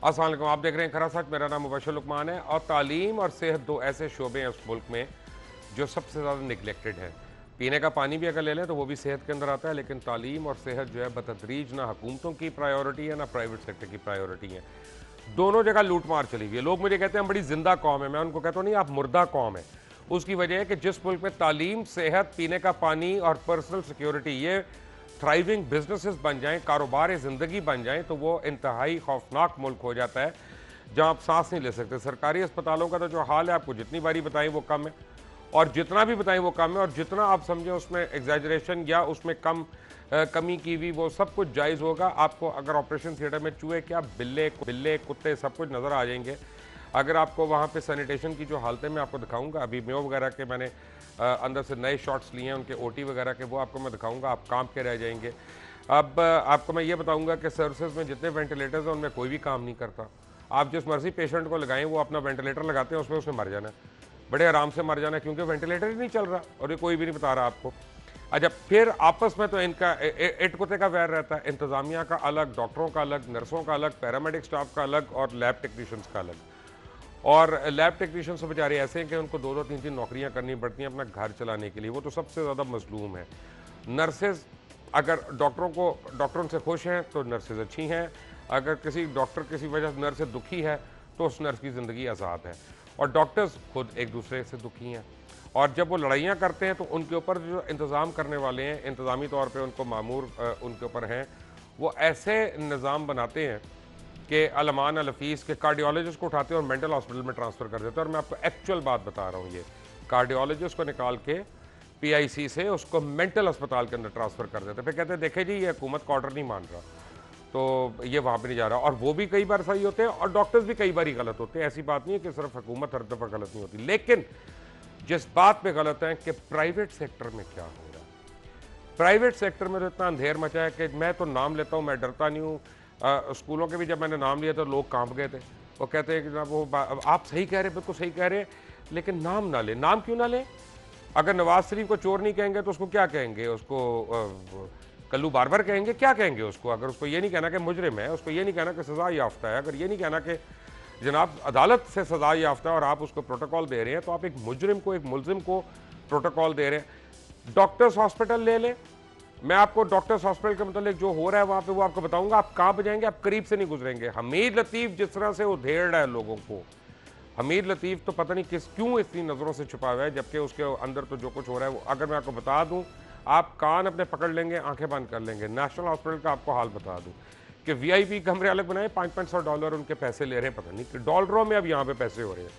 अस्सलाम वालेकुम, आप देख रहे हैं खरा सच। मेरा नाम मुबशर लुकमान है। और तालीम और सेहत दो ऐसे शोबे हैं उस मुल्क में जो सबसे ज़्यादा निगलेक्टेड है। पीने का पानी भी अगर ले लें तो वो भी सेहत के अंदर आता है, लेकिन तालीम और सेहत जो है बतदरीज ना हुकूमतों की प्रायोरिटी है ना प्राइवेट सेक्टर की प्रायोरिटी है। दोनों जगह लूट मार चली हुई है। लोग मुझे कहते हैं बड़ी जिंदा कौम है, मैं उनको कहता हूँ नहीं, आप मुर्दा कौम है। उसकी वजह है कि जिस मुल्क में तालीम, सेहत, पीने का पानी और पर्सनल सिक्योरिटी ये थ्राइविंग बिजनेसेस बन जाएं, कारोबार ज़िंदगी बन जाएं, तो वो इंतहाई खौफनाक मुल्क हो जाता है जहां आप सांस नहीं ले सकते। सरकारी अस्पतालों का तो जो हाल है आपको जितनी बारी बताएं वो कम है, और जितना भी बताएं वो कम है, और जितना आप समझें उसमें एग्जैजरेशन या उसमें कमी की हुई, वो सब कुछ जायज़ होगा। आपको अगर ऑपरेशन थिएटर में चूहे क्या बिल्ले बिल्ले कुत्ते सब कुछ नज़र आ जाएंगे। अगर आपको वहाँ पे सैनिटेशन की जो हालतें मैं आपको दिखाऊंगा, अभी मेयो वगैरह के मैंने अंदर से नए शॉट्स लिए हैं उनके ओटी वगैरह के, वो आपको मैं दिखाऊंगा, आप कांप के रह जाएंगे। अब आपको मैं ये बताऊंगा कि सर्विसेज में जितने वेंटिलेटर्स हैं उनमें कोई भी काम नहीं करता। आप जिस मर्जी पेशेंट को लगाएं वो अपना वेंटिलेटर लगाते हैं, उसमें उसने मर जाना है, बड़े आराम से मर जाना है, क्योंकि वेंटिलेटर ही नहीं चल रहा और ये कोई भी नहीं बता रहा आपको। अच्छा, फिर आपस में तो इनका इट कुत्ते का वैर रहता है। इंतजामिया का अलग, डॉक्टरों का अलग, नर्सों का अलग, पैरामेडिक स्टाफ का अलग और लैब टेक्नीशियंस का अलग। और लैब टेक्नीशियन से बेचारे ऐसे हैं कि उनको दो दो तीन तीन नौकरियां करनी पड़ती हैं अपना घर चलाने के लिए, वो तो सबसे ज़्यादा मजलूम है। नर्सेज, अगर डॉक्टरों से खुश हैं तो नर्सेज अच्छी हैं, अगर किसी डॉक्टर किसी वजह से नर्स से दुखी है तो उस नर्स की ज़िंदगी आज़ाद है। और डॉक्टर्स खुद एक दूसरे से दुखी हैं, और जब वो लड़ाइयाँ करते हैं तो उनके ऊपर जो इंतज़ाम करने वाले हैं, इंतज़ामी तौर पर उनको मामूर उनके ऊपर हैं, वो ऐसे निज़ाम बनाते हैं कि अलमान अलफीस के कार्डियोलॉजिस्ट को उठाते हैं और मेंटल हॉस्पिटल में ट्रांसफ़र कर देते हैं। और मैं आपको एक्चुअल बात बता रहा हूँ, ये कार्डियोलॉजिस्ट को निकाल के पीआईसी से उसको मेंटल अस्पताल के अंदर ट्रांसफ़र कर देते हैं। फिर कहते हैं देखे जी ये हुकूमत का ऑर्डर नहीं मान रहा, तो ये वहाँ पर नहीं जा रहा। और वो भी कई बार सही होते हैं और डॉक्टर्स भी कई बार ही गलत होते हैं। ऐसी बात नहीं है कि सिर्फ हुकूमत हर दफ़ा गलत नहीं होती, लेकिन जिस बात पे गलत है कि प्राइवेट सेक्टर में क्या हो रहा है। प्राइवेट सेक्टर में तो इतना अंधेर मचा है कि मैं तो नाम लेता हूँ, मैं डरता नहीं हूँ। स्कूलों के भी जब मैंने नाम लिया तो लोग कांप गए थे। वो कहते हैं कि जनाब वो आप सही कह रहे हैं, बिल्कुल सही कह रहे हैं, लेकिन नाम ना लें। नाम क्यों ना लें? अगर नवाज शरीफ को चोर नहीं कहेंगे तो उसको क्या कहेंगे? उसको कल्लू बारबर कहेंगे? क्या कहेंगे उसको? अगर उसको ये नहीं कहना कि मुजरिम है, उसको ये नहीं कहना कि सजा याफ्ता है, अगर ये नहीं कहना कि जनाब अदालत से सजा याफ्ता है और आप उसको प्रोटोकॉल दे रहे हैं, तो आप एक मुजरिम को, एक मुलजिम को प्रोटोकॉल दे रहे हैं। डॉक्टर्स हॉस्पिटल ले लें, मैं आपको डॉक्टर्स हॉस्पिटल के मतलब जो हो रहा है वहाँ पे वो आपको बताऊंगा, आप कांप जाएंगे, आप करीब से नहीं गुजरेंगे। हमीद लतीफ़ जिस तरह से उधेड़ रहा है लोगों को, हमीद लतीफ़ तो पता नहीं क्यों इतनी नज़रों से छुपा हुआ है, जबकि उसके अंदर तो जो कुछ हो रहा है वो अगर मैं आपको बता दूं, आप कान अपने पकड़ लेंगे, आंखें बंद कर लेंगे। नेशनल हॉस्पिटल का आपको हाल बता दूं कि वीआईपी कमरे अलग बनाए, $500 उनके पैसे ले रहे हैं, पता नहीं कि डॉलरों में अब यहाँ पे पैसे हो रहे हैं।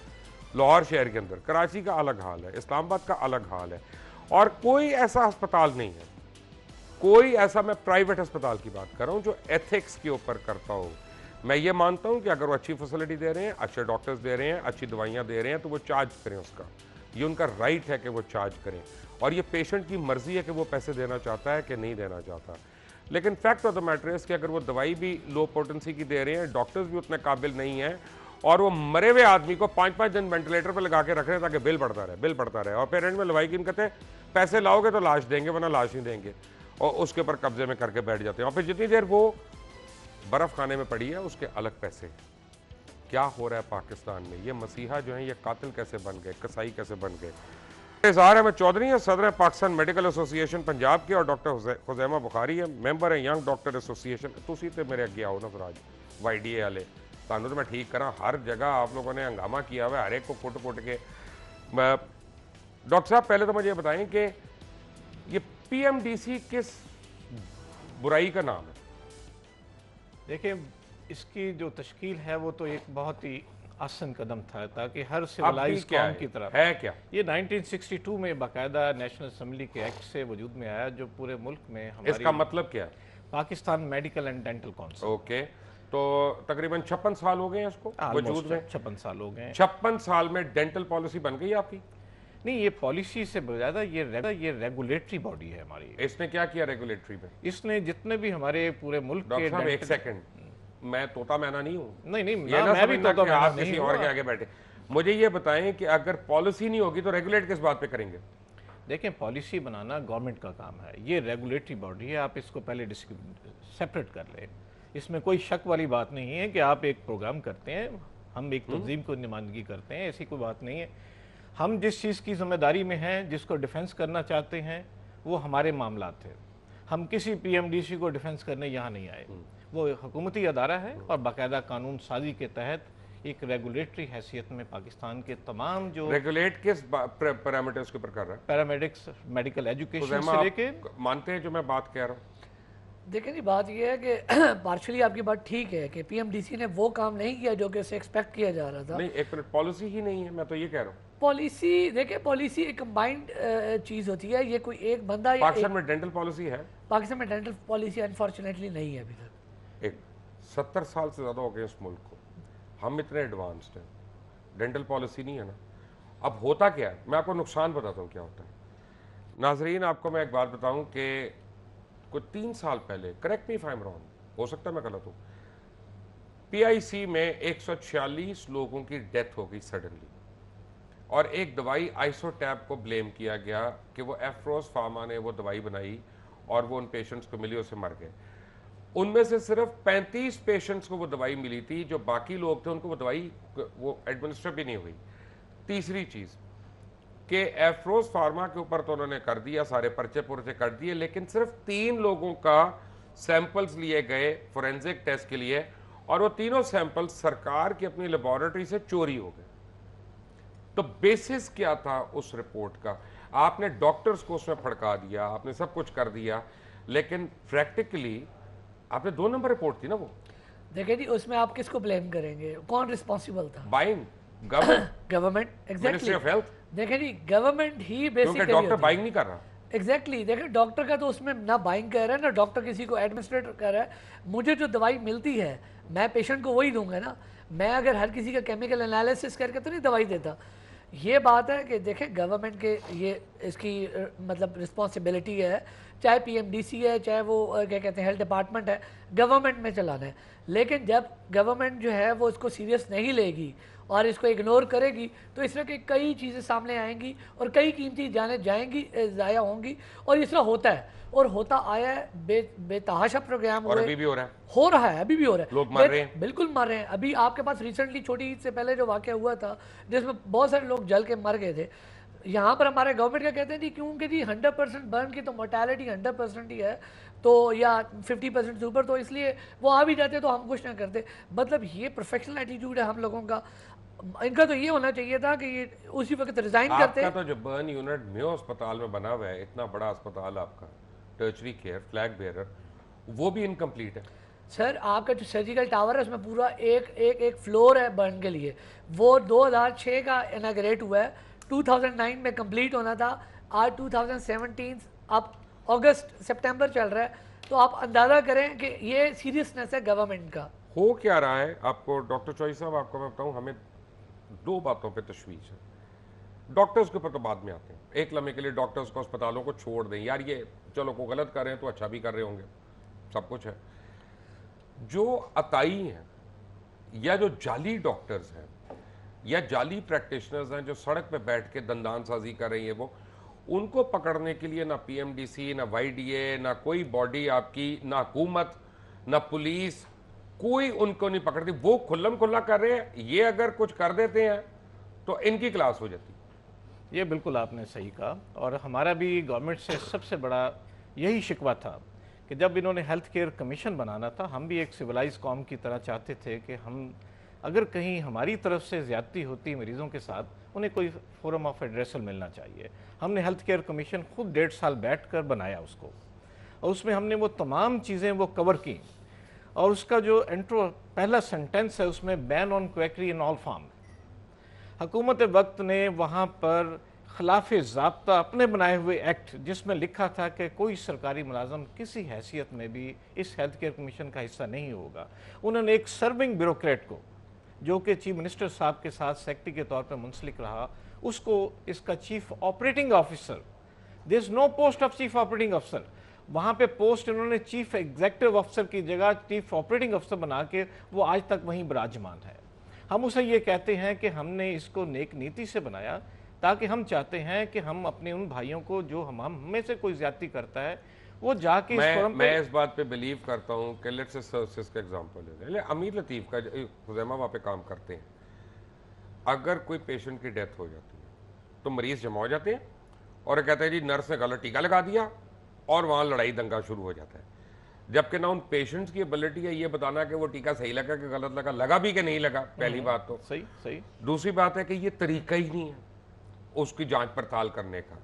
लाहौर शहर के अंदर, कराची का अलग हाल है, इस्लामाबाद का अलग हाल है। और कोई ऐसा अस्पताल नहीं है, कोई ऐसा, मैं प्राइवेट अस्पताल की बात कर रहा हूँ, जो एथिक्स के ऊपर करता हो। मैं ये मानता हूँ कि अगर वो अच्छी फैसिलिटी दे रहे हैं, अच्छे डॉक्टर्स दे रहे हैं, अच्छी दवाइयाँ दे रहे हैं, तो वो चार्ज करें उसका। ये उनका राइट है कि वो चार्ज करें, और ये पेशेंट की मर्जी है कि वो पैसे देना चाहता है कि नहीं देना चाहता। लेकिन fact of the matter is कि अगर वो दवाई भी लो पोटेंसी की दे रहे हैं, डॉक्टर्स भी उतने काबिल नहीं हैं, और वो मरे हुए आदमी को 5-5 दिन वेंटिलेटर पर लगा के रख रहे हैं ताकि बिल बढ़ता रहे, बिल बढ़ता रहे, और पेरेंट में लवाई की कहते हैं पैसे लाओगे तो लाश देंगे वरना लाश नहीं देंगे, और उसके ऊपर कब्जे में करके बैठ जाते हैं। और फिर जितनी देर वो बर्फ खाने में पड़ी है उसके अलग पैसे। क्या हो रहा है पाकिस्तान में? ये मसीहा जो है ये कातिल कैसे बन गए, कसाई कैसे बन गए? इज़हार अहमद चौधरी है, सदर पाकिस्तान मेडिकल एसोसिएशन पंजाब के, और डॉक्टर खुजैमा बुखारी है, मेंबर है यंग डॉक्टर एसोसिएशन। तुसी तो मेरे अगे आओ ना फराज, YDA वाले, तानू तो मैं ठीक करा। हर जगह आप लोगों ने हंगामा किया हुआ है, हर एक को कुट कुट के। डॉक्टर साहब पहले तो मुझे ये बताएं कि ये PMDC किस बुराई का नाम है? देखिए, इसकी जो तश्कील है वो तो एक बहुत ही आसान कदम था ताकि हर सिविलाइज कौम की तरफ है क्या ये 1962 में बाकायदा नेशनल असम्बली के एक्ट से वजूद में आया, जो पूरे मुल्क में हमारी, इसका मतलब क्या है? Pakistan medical and dental council. Okay, तो तकरीबन 56 साल हो गए हैं इसको वजूद में। 56 साल हो गए। 56 साल में डेंटल पॉलिसी बन गई आपकी? नहीं, ये पॉलिसी से ज़्यादा ये रेगुलेटरी बॉडी है हमारी। इसने क्या किया रेगुलेटरी में? इसने जितने भी हमारे पूरे मुल्क के, डॉक्टर साहब एक सेकंड, मैं तोता मैना नहीं हूँ। नहीं नहीं, ये ना मैं भी तोता मैना आप नहीं किसी हूँ। और के आगे बैठे। मुझे ये बताएं कि अगर पॉलिसी नहीं होगी तो रेगुलेट किस बात पे करेंगे? देखें, पॉलिसी बनाना गवर्नमेंट का काम है, ये रेगुलेटरी बॉडी है, आप इसको पहले सेपरेट कर लें। इसमें कोई शक वाली बात नहीं है कि आप एक प्रोग्राम करते हैं, हम एक तंजीम को नुमाइंदगी करते हैं, ऐसी कोई बात नहीं है। हम जिस चीज़ की जिम्मेदारी में हैं, जिसको डिफेंस करना चाहते हैं, वो हमारे मामला थे। हम किसी PMDC को डिफेंस करने यहाँ नहीं आए। वो हुकूमती अदारा है और बाकायदा कानून साजी के तहत एक रेगुलेटरी हैसियत में पाकिस्तान के तमाम जो रेगुलेट किस पैरामीटर्स के ऊपर कर रहा है? पैरामेडिक्स, मेडिकल एजुकेशन तो से लेके, मानते हैं जो मैं बात कह रहा हूँ? देखिए जी, बात यह है कि पार्शली आपकी बात ठीक है कि PMDC ने वो काम नहीं किया जो कि उससे एक्सपेक्ट किया जा रहा था। नहीं, एक मिनट, पॉलिसी ही नहीं है, मैं तो ये कह रहा हूँ। पॉलिसी देखिए, पॉलिसी एक कंबाइंड चीज़ होती है, ये कोई एक बंदा या पाकिस्तान में डेंटल पॉलिसी है? पाकिस्तान में डेंटल पॉलिसी अनफॉर्चुनेटली नहीं है अभी तक। एक 70 साल से ज़्यादा हो गए इस मुल्क को, हम इतने एडवांस्ड हैं, डेंटल पॉलिसी नहीं है ना। अब होता क्या है, मैं आपको नुकसान बताता हूँ क्या होता है। नाजरीन, आपको मैं एक बात बताऊँ कि कोई 3 साल पहले, correct me if I am wrong, हो सकता है मैं गलत हूँ, PIC में 146 लोगों की डेथ हो गई सडनली, और एक दवाई आइसोटैप को ब्लेम किया गया कि वो एफ्रोज फार्मा ने वो दवाई बनाई और वो उन पेशेंट्स को मिली, उससे मर गए। उनमें से सिर्फ 35 पेशेंट्स को वो दवाई मिली थी, जो बाकी लोग थे उनको वो दवाई वो एडमिनिस्टर भी नहीं हुई। तीसरी चीज़ कि एफ्रोज फार्मा के ऊपर तो उन्होंने कर दिया, सारे पर्चे पुर्चे कर दिए, लेकिन सिर्फ 3 लोगों का सैंपल्स लिए गए फोरेंसिक टेस्ट के लिए, और वो तीनों सैंपल्स सरकार की अपनी लेबोरेटरी से चोरी हो गए। तो बेसिस क्या था उस रिपोर्ट का? आपने डॉक्टर्स को उसमें फड़का दिया, आपने सब कुछ कर दिया, लेकिन प्रैक्टिकली आपने 2 नंबर रिपोर्ट थी ना वो। देखिए जी, उसमें आप किसको ब्लेम करेंगे? कौन रिस्पॉन्सिबल था? Buying government, government, ministry of health. देखिए जी, गवर्नमेंट ही क्योंकि बेसिकली डॉक्टर बाइंग नहीं कर रहा। एग्जैक्टली देखिए, डॉक्टर का तो उसमें ना बाइंग कर रहा है, ना डॉक्टर किसी को एडमिनिस्ट्रेट कर रहा है। मुझे जो दवाई मिलती है, मैं पेशेंट को वही दूंगा ना। मैं अगर हर किसी का केमिकल एनालिसिस करके तो नहीं दवाई देता। ये बात है कि देखें, गवर्नमेंट के ये इसकी मतलब रिस्पॉन्सिबिलिटी है, चाहे PMDC है, चाहे वो क्या कहते हैं हेल्थ डिपार्टमेंट है, गवर्नमेंट में चलाना है। लेकिन जब गवर्नमेंट जो है वो इसको सीरियस नहीं लेगी और इसको इग्नोर करेगी, तो इस तरह की कई चीज़ें सामने आएंगी और कई कीमती जानें जाएंगी, ज़ाया होंगी। और इस तरह होता है और होता आया है। बेतहाशा प्रोग्राम और अभी भी हो रहा है, हो रहा है, अभी भी हो रहा है। लोग मर रहे हैं, बिल्कुल मर रहे हैं। अभी आपके पास रिसेंटली छोटी ईद से पहले जो वाक़या हुआ था, जिसमें बहुत सारे लोग जल के मर गए थे, यहाँ पर हमारे गवर्नमेंट का कहते हैं जी, क्योंकि जी 100% बर्न की तो मोर्टेलिटी 100% ही है, तो या 50% से ऊपर, तो इसलिए वो आ भी जाते तो हम कुछ ना करते। मतलब ये प्रोफेशनल एटीट्यूड है हम लोगों का। इनका तो ये होना चाहिए था कि ये उसी वक्त रिजाइन करते। आपका तो जो बर्न यूनिट मेयो अस्पताल में बना हुआ है, इतना बड़ा अस्पताल आपका, टर्चरी केयर, फ्लैग बेयरर, वो भी इनकम्प्लीट है। सर, आपका जो सर्जिकल टावर है उसमें पूरा एक फ्लोर है बर्न के लिए। वो 2006 का इनाग्रेट हुआ है, 2009 में कंप्लीट होना था, आज 2017, अब अगस्त सितंबर चल रहा है। तो आप अंदाज़ा करें कि ये सीरियसनेस है गवर्नमेंट का। हो क्या रहा है आपको डॉक्टर चौधरी साहब, आपको मैं बताऊं, हमें 2 बातों पे तशवीश है। डॉक्टर्स के ऊपर तो बाद में आते हैं, एक लम्हे के लिए डॉक्टर्स को, अस्पतालों को छोड़ दें यार, ये चलो को गलत कर रहे हैं तो अच्छा भी कर रहे होंगे, सब कुछ है। जो अताई हैं या जो जाली डॉक्टर्स हैं या जाली प्रैक्टिशनर्स हैं जो सड़क पे बैठ के दंदान साजी कर रही है, वो उनको पकड़ने के लिए ना PMDC, ना YDA, ना कोई बॉडी आपकी, ना हुकूमत, ना पुलिस, कोई उनको नहीं पकड़ती। वो खुल्लम खुल्ला कर रहे हैं। ये अगर कुछ कर देते हैं तो इनकी क्लास हो जाती। ये बिल्कुल आपने सही कहा, और हमारा भी गवर्नमेंट से सबसे बड़ा यही शिकवा था कि जब इन्होंने हेल्थ केयर कमीशन बनाना था, हम भी एक सिविलाइज कौम की तरह चाहते थे कि हम अगर कहीं हमारी तरफ से ज़्यादती होती मरीज़ों के साथ, उन्हें कोई फोरम ऑफ एड्रेसल मिलना चाहिए। हमने हेल्थ केयर कमीशन खुद 1.5 साल बैठ कर बनाया उसको, और उसमें हमने वो तमाम चीज़ें वो कवर की, और उसका जो इंट्रो पहला सेंटेंस है उसमें ban on quackery in all form. हुकूमत वक्त ने वहाँ पर खिलाफ ज़ाब्ता अपने बनाए हुए एक्ट, जिसमें लिखा था कि कोई सरकारी मुलाजम किसी हैसियत में भी इस हेल्थ केयर कमीशन का हिस्सा नहीं होगा। उन्होंने एक सर्विंग ब्यूरोक्रेट को, जो कि चीफ मिनिस्टर साहब के साथ सेक्रेटरी के तौर पर मुंसलिक रहा, उसको इसका chief operating officer, there is no post of chief operating officer, वहाँ पे पोस्ट इन्होंने चीफ एग्जीक्यूटिव ऑफिसर की जगह चीफ ऑपरेटिंग ऑफिसर बना के वो आज तक वहीं विराजमान है। हम उसे ये कहते हैं कि हमने इसको नेक नीति से बनाया, ताकि हम चाहते हैं कि हम अपने उन भाइयों को जो हम में से कोई ज्यादती करता है वो जाके इस फोरम मैं इस बात पे बिलीव करता हूँ कि लेट्स से सर्विसेज का एग्जांपल ले लें। अमीर लतीफ़ का खुज़ैमा वहाँ पे काम करते हैं, अगर कोई पेशेंट की डेथ हो जाती है तो मरीज जमा हो जाते हैं और कहते हैं जी नर्स ने गलत टीका लगा दिया, और वहाँ लड़ाई दंगा शुरू हो जाता है। जबकि ना उन पेशेंट्स की एबिलिटी है ये बताना कि वो टीका सही लगा कि गलत लगा, लगा भी कि नहीं लगा, पहली बात तो। सही सही। दूसरी बात है कि ये तरीका ही नहीं है उसकी जांच पड़ताल करने का।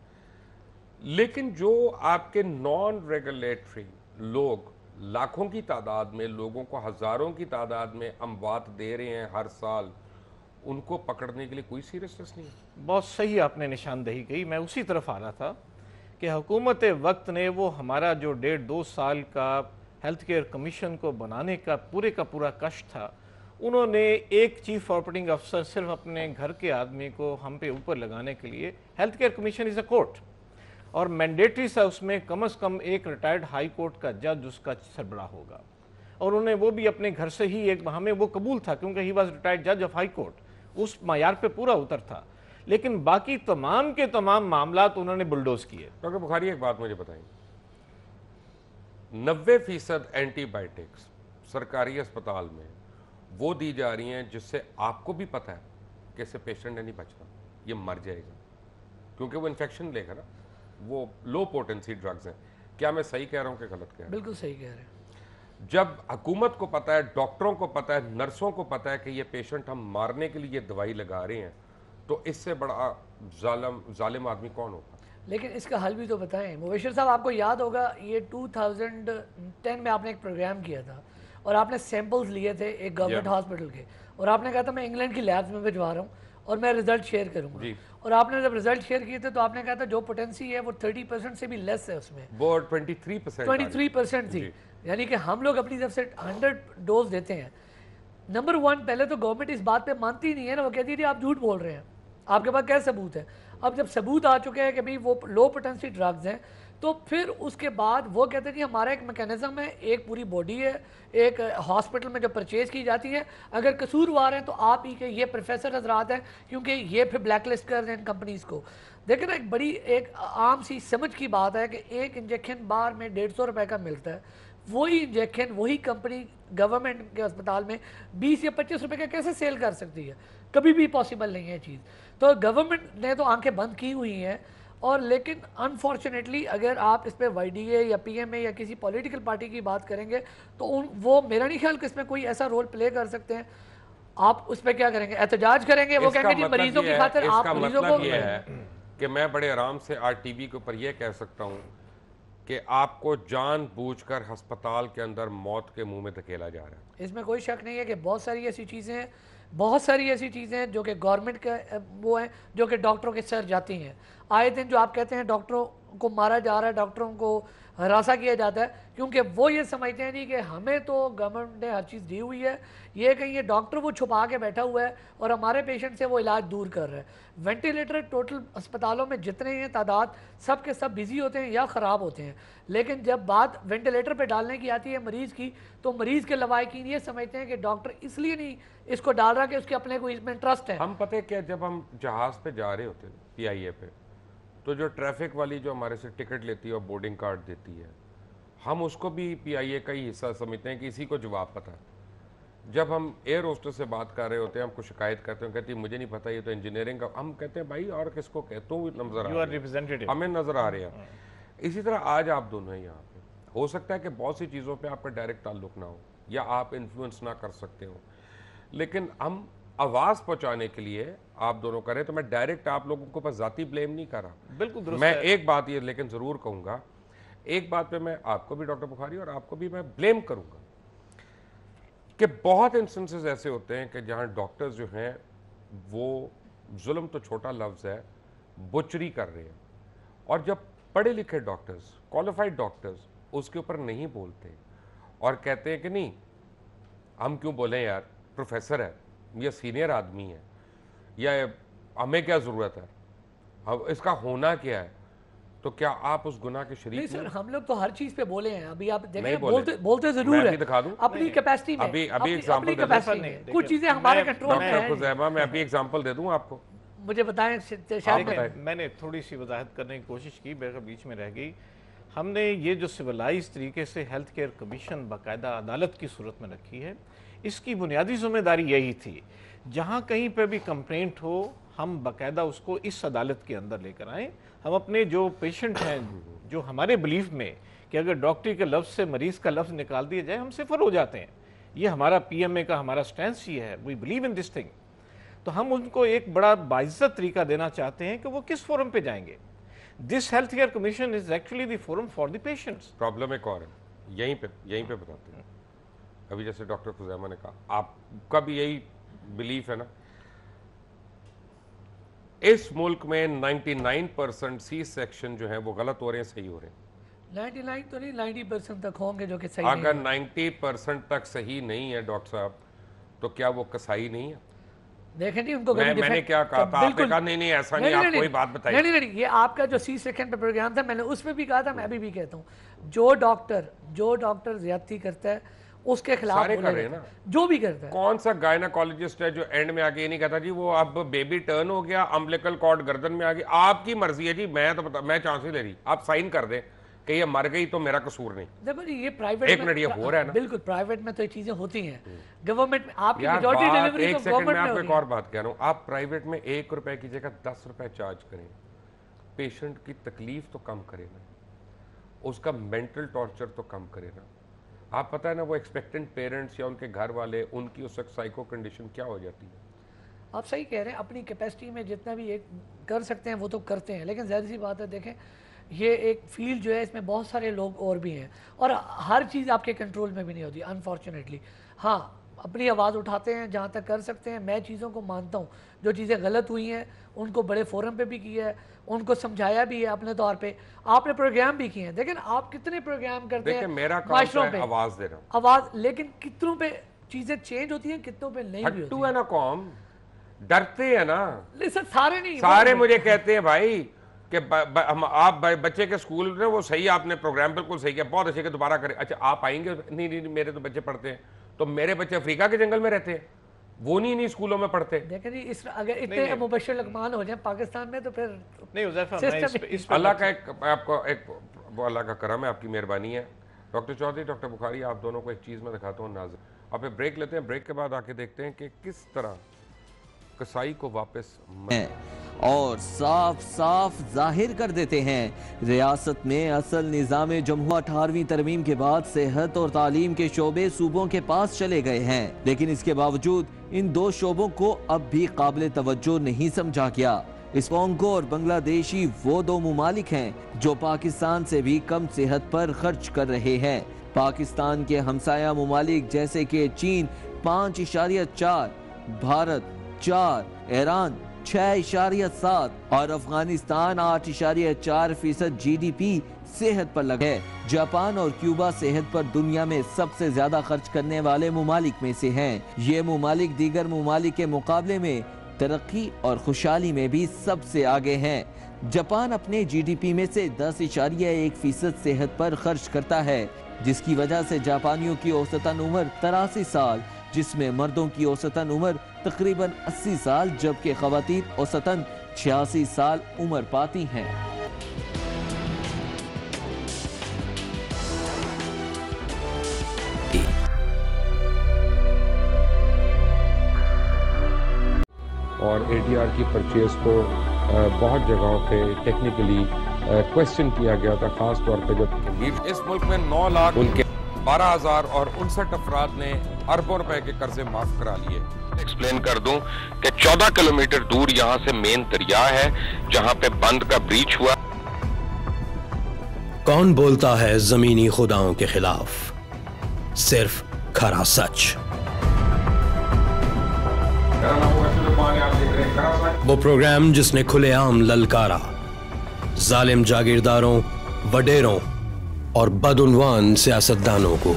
लेकिन जो आपके नॉन रेगुलेटरी लोग लाखों की तादाद में, लोगों को हजारों की तादाद में अमवात दे रहे हैं हर साल, उनको पकड़ने के लिए कोई सीरियसनेस नहीं है। बहुत सही आपने निशानदेही की, मैं उसी तरफ आ रहा था कि हुकूमत वक्त ने वो हमारा जो 1.5-2 साल का हेल्थ केयर कमीशन को बनाने का पूरा कष्ट था, उन्होंने एक चीफ ऑपरेटिंग अफसर सिर्फ अपने घर के आदमी को हम पे ऊपर लगाने के लिए, health care commission is a court, और मैंडेटरी सा उसमें कम से कम एक रिटायर्ड हाई कोर्ट का जज उसका सरबराह होगा, और उन्हें वो भी अपने घर से ही, एक हमें वो कबूल था क्योंकि ही वॉज रिटायर्ड जज ऑफ हाई कोर्ट, उस मायार पे पूरा उतर था। लेकिन बाकी तमाम के तमाम मामला तो उन्होंने बुलडोज किए। डॉक्टर बुखारी एक बात मुझे बताइए, 90% एंटीबायोटिक्स सरकारी अस्पताल में वो दी जा रही हैं जिससे आपको भी पता है कि इससे पेशेंट ने नहीं बचना, ये मर जाएगा, क्योंकि वो इन्फेक्शन लेगा ना, वो लो पोटेंसी ड्रग्स हैं। क्या मैं सही कह रहा हूँ कि गलत कह रहा हूँ? बिल्कुल सही कह रहे हैं। जब हुकूमत को पता है, डॉक्टरों को पता है, नर्सों को पता है कि ये पेशेंट हम मारने के लिए ये दवाई लगा रहे हैं, तो इससे बड़ा जालिम आदमी कौन होगा? लेकिन इसका हल भी तो बताएं। मुबशिर साहब, आपको याद होगा ये 2010 में आपने एक प्रोग्राम किया था और आपने सैंपल्स लिए थे एक गवर्नमेंट हॉस्पिटल के, और आपने कहा था मैं इंग्लैंड की लैब्स में भिजवा रहा हूँ और मैं रिजल्ट शेयर करूँगा। और आपने जब रिजल्ट शेयर किए थे तो आपने कहा था जो पोटेंसी है वो 30% से भी लेस है, उसमें वो 23% थी। यानी कि हम लोग अपनी तरफ से 100 डोज देते हैं। नंबर 1, पहले तो गवर्नमेंट इस बात पे मानती नहीं है ना, वो कहती थी आप झूठ बोल रहे हैं, आपके पास क्या सबूत है। अब जब सबूत आ चुके हैं कि भाई वो लो पोटेंसी ड्रग्स हैं, तो फिर उसके बाद वो कहते हैं कि हमारा एक मैकेनिज्म है, एक पूरी बॉडी है, एक हॉस्पिटल में जो परचेज की जाती है, अगर कसूरवार हैं तो आप ही के ये प्रोफेसर हजरात हैं, क्योंकि ये फिर ब्लैकलिस्ट कर रहे हैं कंपनीज को। देखिए ना, एक बड़ी एक आम सी समझ की बात है कि एक इंजेक्शन बार में 150 रुपये का मिलता है, वही इंजेक्शन वही कंपनी गवर्नमेंट के अस्पताल में 20 या 25 रुपए का कैसे सेल कर सकती है? कभी भी पॉसिबल नहीं है चीज़। तो गवर्नमेंट ने तो आंखें बंद की हुई हैं, और लेकिन अनफॉर्चुनेटली अगर आप इस पर YDA या PMA या किसी पॉलिटिकल पार्टी की बात करेंगे तो वो मेरा नहीं ख्याल कि इसमें कोई ऐसा रोल प्ले कर सकते हैं। आप उस पर क्या करेंगे? एहतजाज करेंगे? वो कहेंगे जी मरीजों की खातिर आप मरीजों को। ये है कि मैं बड़े आराम से RTV के ऊपर यह कह सकता हूँ कि आपको जानबूझकर अस्पताल के अंदर मौत के मुंह में धकेला जा रहा है। इसमें कोई शक नहीं है कि बहुत सारी ऐसी चीज़ें हैं, बहुत सारी ऐसी चीज़ें हैं जो कि गवर्नमेंट के वो हैं, जो कि डॉक्टरों के सर जाती हैं। आए दिन जो आप कहते हैं डॉक्टरों को मारा जा रहा है, डॉक्टरों को हरासा किया जाता है, क्योंकि वो ये समझते हैं नहीं कि हमें तो गवर्नमेंट ने हर चीज़ दी हुई है, ये कहीं ये डॉक्टर वो छुपा के बैठा हुआ है और हमारे पेशेंट से वो इलाज दूर कर रहा है। वेंटिलेटर टोटल अस्पतालों में जितने हैं तादाद, सब के सब बिजी होते हैं या ख़राब होते हैं, लेकिन जब बात वेंटिलेटर पे डालने की आती है मरीज़ की, तो मरीज़ के लवाकिन ये समझते हैं कि डॉक्टर इसलिए नहीं इसको डाल रहा कि उसके अपने को इसमें इंटरेस्ट है। हम पता है क्या, जब हम जहाज़ पे जा रहे होते हैं PIA पे, तो जो ट्रैफिक वाली जो हमारे से टिकट लेती है और बोर्डिंग कार्ड देती है, हम उसको भी PIA का ही हिस्सा समझते हैं कि इसी को जवाब पता है। जब हम एयर होस्टेस से बात कर रहे होते हैं, हमको शिकायत करते हैं, कहती है मुझे नहीं पता, ये तो इंजीनियरिंग का। हम कहते हैं भाई और किसको कहते हो, नजर आ रहे हैं, हमें नजर आ रहे हैं। इसी तरह आज आप दोनों हैं यहाँ पे, हो सकता है कि बहुत सी चीज़ों पे आपका डायरेक्ट ताल्लुक ना हो या आप इन्फ्लुएंस ना कर सकते हो, लेकिन हम आवाज़ पहुंचाने के लिए आप दोनों करें, तो मैं डायरेक्ट आप लोगों को ऊपर जाती ब्लेम नहीं कर रहा। बिल्कुल मैं एक बात ये लेकिन ज़रूर कहूँगा, एक बात पे मैं आपको भी डॉक्टर बुखारी और आपको भी मैं ब्लेम करूँगा कि बहुत इंस्टेंसेस ऐसे होते हैं कि जहाँ डॉक्टर्स जो हैं वो जुल्म तो छोटा लफ्ज़ है, बुचरी कर रहे हैं, और जब पढ़े लिखे डॉक्टर्स, क्वालिफाइड डॉक्टर्स उसके ऊपर नहीं बोलते और कहते हैं कि नहीं हम क्यों बोलें यार, प्रोफेसर है या सीनियर आदमी है, या हमें क्या ज़रूरत है, अब इसका होना क्या है, तो क्या आप उस गुनाह के शरीक नहीं सर, हम लोग तो हर चीज पे बोले हैं। अभी आप नहीं देखें, बोले। बोलते जरूर मैं है, अभी दिखा दूं? अपनी कैपेसिटी में, अभी अपनी एग्जांपल दे कैपेसिटी दूं? में। कुछ चीजें हमारे कंट्रोल में डॉक्टर हैं। खुजैमा, मैं अभी एग्जांपल दे दूं आपको? मुझे बताएं शायद बताएं। मैंने थोड़ी सी वजाहत करने की कोशिश की, मेरे बीच में रह गई। हमने ये जो सिविलाइज तरीके से हेल्थ केयर कमीशन बाकायदा अदालत की सूरत में रखी है, इसकी बुनियादी जिम्मेदारी यही थी, जहाँ कहीं पे भी कंप्लेंट हो हम बाकायदा उसको इस अदालत के अंदर लेकर आएँ। हम अपने जो पेशेंट हैं, जो हमारे बिलीफ में कि अगर डॉक्टर के लफ्ज़ से मरीज़ का लफ्ज़ निकाल दिया जाए हम सिफर हो जाते हैं, ये हमारा PMA का हमारा स्टैंस ही है, we believe in this thing. तो हम उनको एक बड़ा बाइज्जत तरीका देना चाहते हैं कि वो किस फोरम पे जाएंगे। This health care commission is actually the forum for the patients. Problem एक और है, यहीं पे बताते हैं। अभी जैसे डॉक्टर खुजैमा ने कहा, आपका भी यही बिलीफ है ना, इस मुल्क में 99% सी सेक्शन जो है वो गलत हो रहे हैं, सही हो रहे हैं? 99 तो नहीं, 90% तक होंगे जो कि सही अगर नहीं 90% तक सही नहीं है डॉक्टर साहब, तो क्या वो कसाई नहीं है? देखें जी, उनको मैंने क्या कहा था, आपने कहा नहीं ऐसा नहीं, आप कोई बात बताइए। नहीं, ये आपका जो C सेक्शन पे प्रोग्राम था, मैंने उसमें भी कहा था, मैं अभी भी कहता हूँ, जो डॉक्टर ज्यादती करता है उसके खिलाफ सारे कर रहे हैं ना, जो भी करता है। कौन सा गायनाकोलॉजिस्ट है जो एंड में आके ये नहीं कहता जी वो अब बेबी टर्न हो गया, अम्बिलिकल कॉर्ड गर्दन में आ गई, आपकी मर्जी है जी, मैं चांस नहीं ले रही, आप साइन कर दें कि ये मर गई तो मेरा कसूर नहीं। देखो जी, ये प्राइवेट एक मिनट, ये हो रहा है ना, बिल्कुल प्राइवेट में तो ये चीजें होती हैं, गवर्नमेंट में आपकी यार मेजॉरिटी डिलीवरी एक तो सेकंड में गवर्नमेंट आपको में एक और बात कह रहा हूँ, आप प्राइवेट में 1 रुपए की जगह 10 रुपए चार्ज करें, पेशेंट की तकलीफ तो कम करे ना, उसका मेंटल टॉर्चर तो कम करे ना। आप पता है ना वो एक्सपेक्टेंट पेरेंट्स या उनके घर वाले, उनकी उस वक्त साइको कंडीशन क्या हो जाती है। आप सही कह रहे हैं, अपनी कैपेसिटी में जितना भी एक कर सकते हैं वो तो करते हैं, लेकिन ज़ाहिर सी बात है, देखें ये एक फील्ड जो है इसमें बहुत सारे लोग और भी हैं और हर चीज़ आपके कंट्रोल में भी नहीं होती अनफॉर्चुनेटली। हाँ, अपनी आवाज़ उठाते हैं जहाँ तक कर सकते हैं। मैं चीज़ों को मानता हूँ, जो चीज़ें गलत हुई हैं उनको बड़े फोरम पे भी किया है, उनको समझाया भी है अपने तौर पे, आपने प्रोग्राम भी किए हैं। लेकिन आप कितने प्रोग्राम करते हैं, मेरा काम है आवाज़ दे रहा हूँ, आवाज़, लेकिन कितनों पे चीज़ें चेंज होती हैं, कितनों पे नहीं भी होती है ना। कौम डरते हैं ना, सर सारे नहीं, सारे मुझे कहते हैं भाई कि आप बच्चे के स्कूल में वो सही, आपने प्रोग्राम बिल्कुल सही किया, बहुत अच्छे के दोबारा करें। अच्छा आप आएंगे? नहीं, मेरे तो बच्चे पढ़ते हैं, तो मेरे बच्चे अफ्रीका के जंगल में रहते हैं, वो नहीं स्कूलों में पढ़ते। देखें जी, इस अगर इतने मुबशर लकमान हो जाए पाकिस्तान में तो फिर नहीं, अल्लाह का आपको एक अल्लाह का करम है, आपकी मेहरबानी है। डॉक्टर चौधरी, डॉक्टर बुखारी, आप दोनों को एक चीज़ मैं दिखाता हूँ नाज़िर। आप ब्रेक लेते हैं, ब्रेक के बाद आके देखते हैं कि किस तरह कसाई को वापस और साफ साफ जाहिर कर देते हैं रियासत में असल निज़ाम जमहूरियत 18वीं तरमीम के बाद सेहत और तालीम के शोबे सूबों के पास चले गए हैं, लेकिन इसके बावजूद इन दो शोबों को अब भी काबिल तवज्जो नहीं समझा गया। इस कोंगो और बांग्लादेशी वो दो मुमालिक हैं जो पाकिस्तान से भी कम सेहत पर खर्च कर रहे हैं। पाकिस्तान के हमसाया मुमालिक जैसे कि चीन 5.4, भारत 4, ईरान 6.7 और अफगानिस्तान 8.4% GDP सेहत पर लगे है। जापान और क्यूबा सेहत पर दुनिया में सबसे ज्यादा खर्च करने वाले मुमालिक में से हैं। ये मुमालिक दीगर मुमालिक के मुकाबले में तरक्की और खुशहाली में भी सबसे आगे हैं। जापान अपने GDP में से 10.1% सेहत पर खर्च करता है, जिसकी वजह से जापानियों की औसतन उम्र 83 साल, जिसमें मर्दों की औसतन उम्र तकरीबन 80 साल जबकि खवातीन औसतन 86 साल उम्र पाती हैं। और ADR की परचेज को बहुत जगहों पे टेक्निकली क्वेश्चन किया गया था, खास तौर पे जब इस मुल्क में 9 लाख उनके 12,059 अफराद ने अरबों रुपए के कर्जे माफ करा लिए। एक्सप्लेन कर दूं कि 14 किलोमीटर दूर यहाँ से मेन दरिया है जहाँ पे बंद का ब्रीच हुआ। कौन बोलता है जमीनी खुदाओं के खिलाफ? सिर्फ खरा सच। वो प्रोग्राम जिसने खुलेआम ललकारा जालिम जागीरदारों, वडेरों और बदउनवान सियासतदानों को।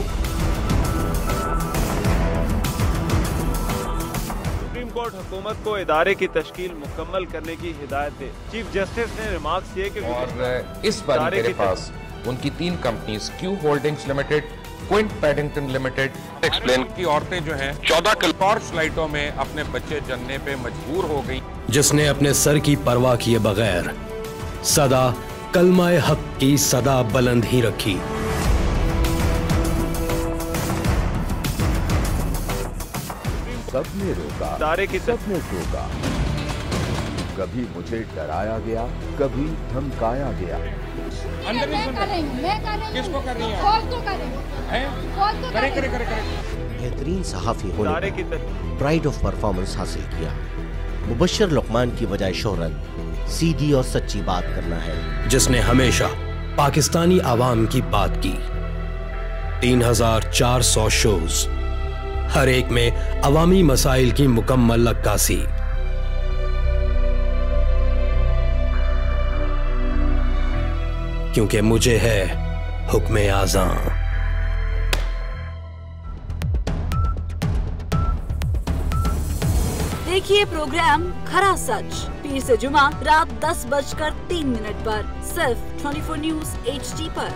सुप्रीम कोर्ट हुकूमत को इदारे की तश्कील मुकम्मल करने की हिदायत दे। चीफ जस्टिस ने रिमार्क्स किए कि और इस बार मेरे पास उनकी 3 companies Q holdings limited, Quint Paddington limited, explain की औरतें जो हैं 14 टॉर्च लाइटों में अपने बच्चे जनने पे मजबूर हो गई। जिसने अपने सर की परवाह किए बगैर सदा कलमाए हक की सदा बुलंद ही रखी। सबने रोका, इदारे की सबने टोका, कभी मुझे डराया गया, कभी धमकाया गया। किसको कर रही है? कॉल तो करें। करे। बेहतरीन सहाफ़ी होने इदारे की पर प्राइड ऑफ परफॉर्मेंस हासिल किया। मुबश्शिर लुकमान की बजाय शोहरत सीधी और सच्ची बात करना है, जिसने हमेशा पाकिस्तानी आवाम की बात की। 3400 शोज, हर एक में अवामी मसाइल की मुकम्मल अक्कासी। क्योंकि मुझे है हुक्म आज़ां। देखिए प्रोग्राम खरा सच पीर से जुमा रात 10:03 पर सिर्फ 24 न्यूज़ HD पर।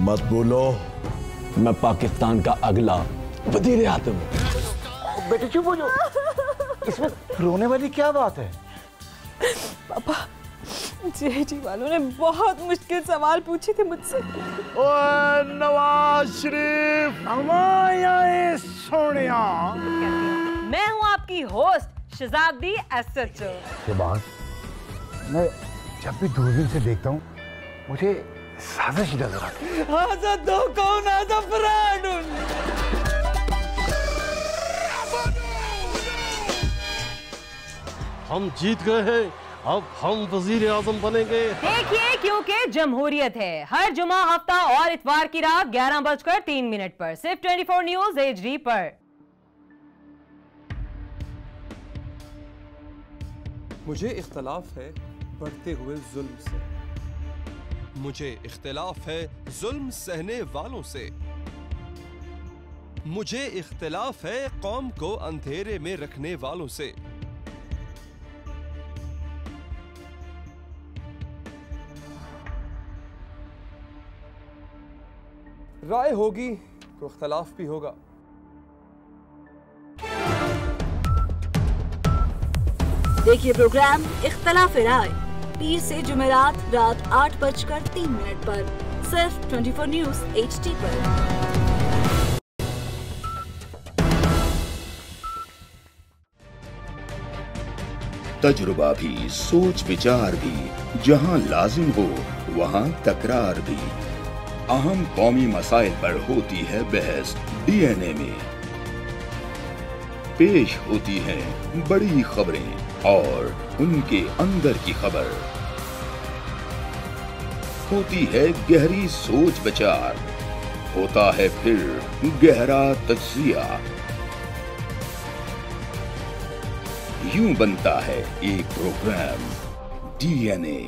मत बोलो, मैं पाकिस्तान का अगला वजीर आज़म हूं। बेटे चुप हो जाओ, इसमें रोने वाली क्या बात है? पापा, जेडी वालों ने बहुत मुश्किल सवाल पूछे थे मुझसे। ओए नवाज शरीफ, हमारे सोनिया। मैं हूँ आपकी होस्ट शहजादी एसएचओ। शहबाज, मैं जब भी दूरबीन से देखता हूँ मुझे साजिश नजर आती है। आजा दो कौन आजा फ्रॉड। हम जीत गए हैं, अब हम वजीर आज़म बनेंगे। देखिए, क्योंकि जमहूरियत है। हर जुमा, हफ्ता और इतवार की रात 11:03 पर सिर्फ 24 न्यूज़ HD पर। मुझे इख्तलाफ है बढ़ते हुए जुल्म से, मुझे इख्तिलाफ है जुल्म सहने वालों से, मुझे इख्तिलाफ है कौम को अंधेरे में रखने वालों से। राय होगी तो इख्तलाफ भी होगा। देखिए प्रोग्राम इख्तलाफ राय पीर से जुमेरात रात 8:03 पर सिर्फ 24 न्यूज़ HD पर। तजुर्बा भी, सोच विचार भी, जहां लाजिम हो वहां तकरार भी। अहम कौमी मसाइल पर होती है बहस DNA में। पेश होती हैं बड़ी खबरें और उनके अंदर की खबर। होती है गहरी सोच विचार, होता है फिर गहरा तज्जिया। यूं बनता है एक प्रोग्राम DNA।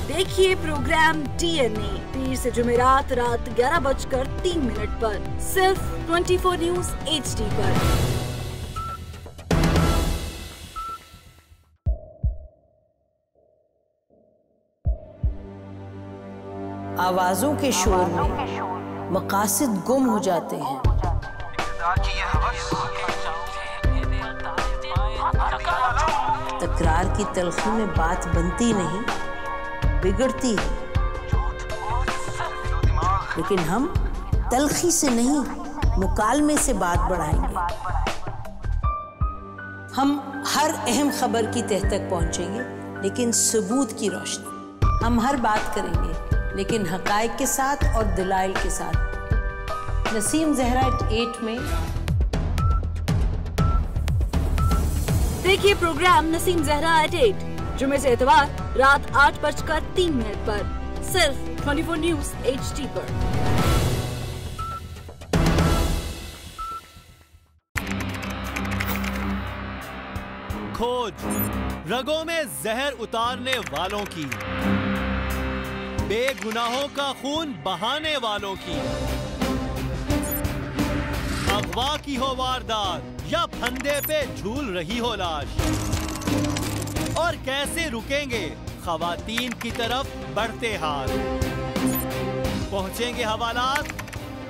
देखिए प्रोग्राम DNA पीर से जुमेरात रात 11:03 पर सिर्फ 24 न्यूज़ HD पर। आवाजों के शोर में मकासद गुम हो जाते हैं। तकरार की तलखी में बात बनती नहीं, बिगड़ती है। लेकिन हम तलखी से नहीं, मुकालमे से बात बढ़ाएंगे। हम हर अहम खबर की तह तक पहुंचेंगे, लेकिन सबूत की रोशनी। हम हर बात करेंगे, लेकिन हकायक के साथ और दलाइल के साथ। नसीम ज़हरा 8 में। देखिए प्रोग्राम नसीम ज़हरा 8 जुमे से इतवार रात 8:03 पर सिर्फ 24 न्यूज़ HD पर। खोज रगों में जहर उतारने वालों की, बेगुनाहों का खून बहाने वालों की। अगवा की हो वारदात या फंदे पे झूल रही हो लाश, और कैसे रुकेंगे खवातीन की तरफ बढ़ते हाथ। पहुंचेंगे हवालात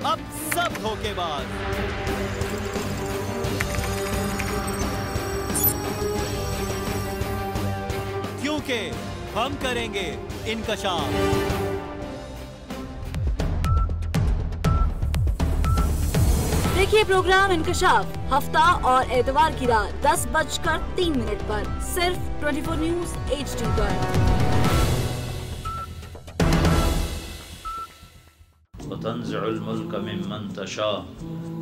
अब सब धोखेबाज। क्योंकि हम करेंगे इंकशाफ। देखिए प्रोग्राम इंकशाफ हफ्ता और एतवार की रात 10:03 पर सिर्फ 24 न्यूज HD पर। वतंज़िउल मुल्क मिम्मन तशा,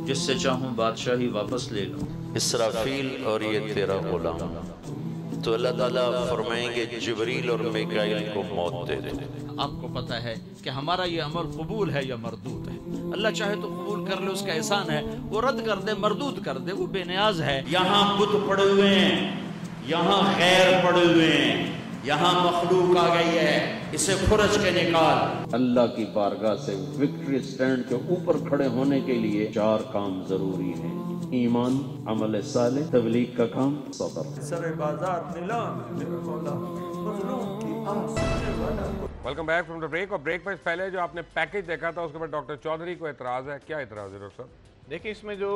जिससे चाहूँ बादशाही वापस ले लूँ। इसराफील और ये तेरा गुलाम। तो अल्लाह ताला फरमाएंगे जिब्रील और मिकाईल को मौत दे दो। आपको पता है कि हमारा ये अमल कबूल है या मरदूद है। अल्लाह चाहे तो कबूल कर ले, उसका एहसान है। वो रद्द कर दे, मरदूद कर दे, वो बेनियाज है। यहाँ बुत पड़े हुए हैं, यहाँ खैर पड़े हुए हैं, यहाँ मखलूक आ गई है, इसे खुरच के निकाल। अल्लाह की बारगाह से विक्ट्री स्टैंड के ऊपर खड़े होने के लिए 4 काम जरूरी हैं: ईमान, अमल साले, तबलीग का काम, सब्र। सरे बाजार नीलाम है मेरा मौला, मजलूम की आस वाला। Welcome back from the break. और ब्रेक पर पहले जो आपने पैकेज देखा था उसके बाद डॉक्टर चौधरी को एतराज़ है। क्या एतराज़ है डॉक्टर साहब? देखिए, इसमें जो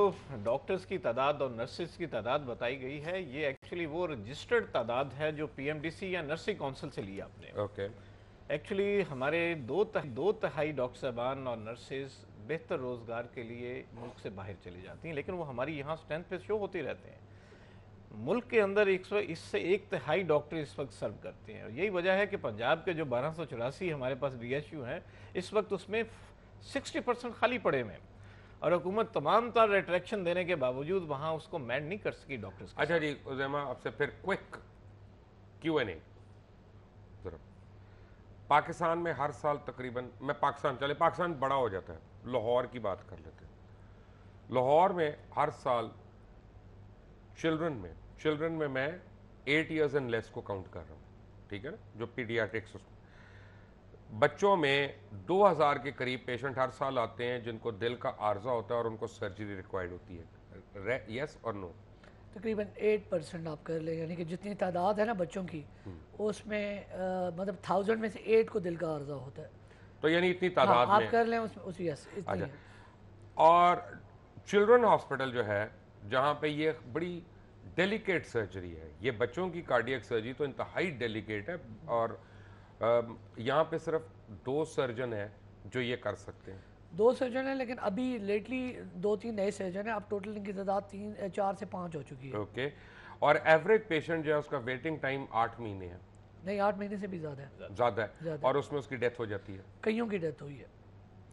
डॉक्टर्स की तादाद और नर्सिस की तादाद बताई गई है, ये एक्चुअली वो रजिस्टर्ड तादाद है जो PMDC या नर्सिंग काउंसिल से ली आपने। ओके। एक्चुअली हमारे दो तिहाई डॉक्टर साहबान और नर्सेज बेहतर रोज़गार के लिए मुल्क से बाहर चली जाती हैं, लेकिन वो हमारी यहाँ स्ट्रेंथ पे शो होते रहते हैं। मुल्क के अंदर इससे 1/3 डॉक्टर इस वक्त सर्व करते हैं। यही वजह है कि पंजाब के जो 1284 हमारे पास BSU हैं, इस वक्त उसमें 60% खाली पड़े हुए हैं और हुकूमत तमाम तरह अट्रैक्शन देने के बावजूद वहाँ उसको मैन नहीं कर सकी डॉक्टर्स। अच्छा जी उज़ैमा, आपसे फिर क्विक Q&A जरा। पाकिस्तान में हर साल तकरीबन, मैं पाकिस्तान बड़ा हो जाता है, लाहौर की बात कर लेते हैं। लाहौर में हर साल चिल्ड्रन में मैं 8 years एंड लेस को काउंट कर रहा हूँ, ठीक है ना, जो पीडियाट्रिक्स उसमें बच्चों में 2000 के करीब पेशेंट हर साल आते हैं जिनको दिल का आर्जा होता है और उनको सर्जरी रिक्वायर्ड होती है। यस और नो? तकरीबन 8% आप कर ले, यानी कि जितनी तादाद है ना बच्चों की, उसमें मतलब 1000 में से 8 को दिल का आर्जा होता है। तो यानी इतनी तादाद में आप कर लें उसमें यस इतनी है। और चिल्ड्रन हॉस्पिटल जो है जहाँ पे ये बड़ी डेलिकेट सर्जरी है, ये बच्चों की कार्डियक सर्जरी तो इंतहाई डेलिकेट है, और यहाँ पे सिर्फ 2 सर्जन है जो ये कर सकते हैं। 2 सर्जन है, लेकिन अभी लेटली 2-3 नए सर्जन है। अब टोटल इनकी तादाद 4 से 5 हो चुकी है। ओके। और एवरेज पेशेंट जो है उसका वेटिंग टाइम 8 महीने है। नहीं, 8 महीने से भी ज़्यादा है। और उसमें उसकी डेथ हो जाती है। कईयों की डेथ हुई है,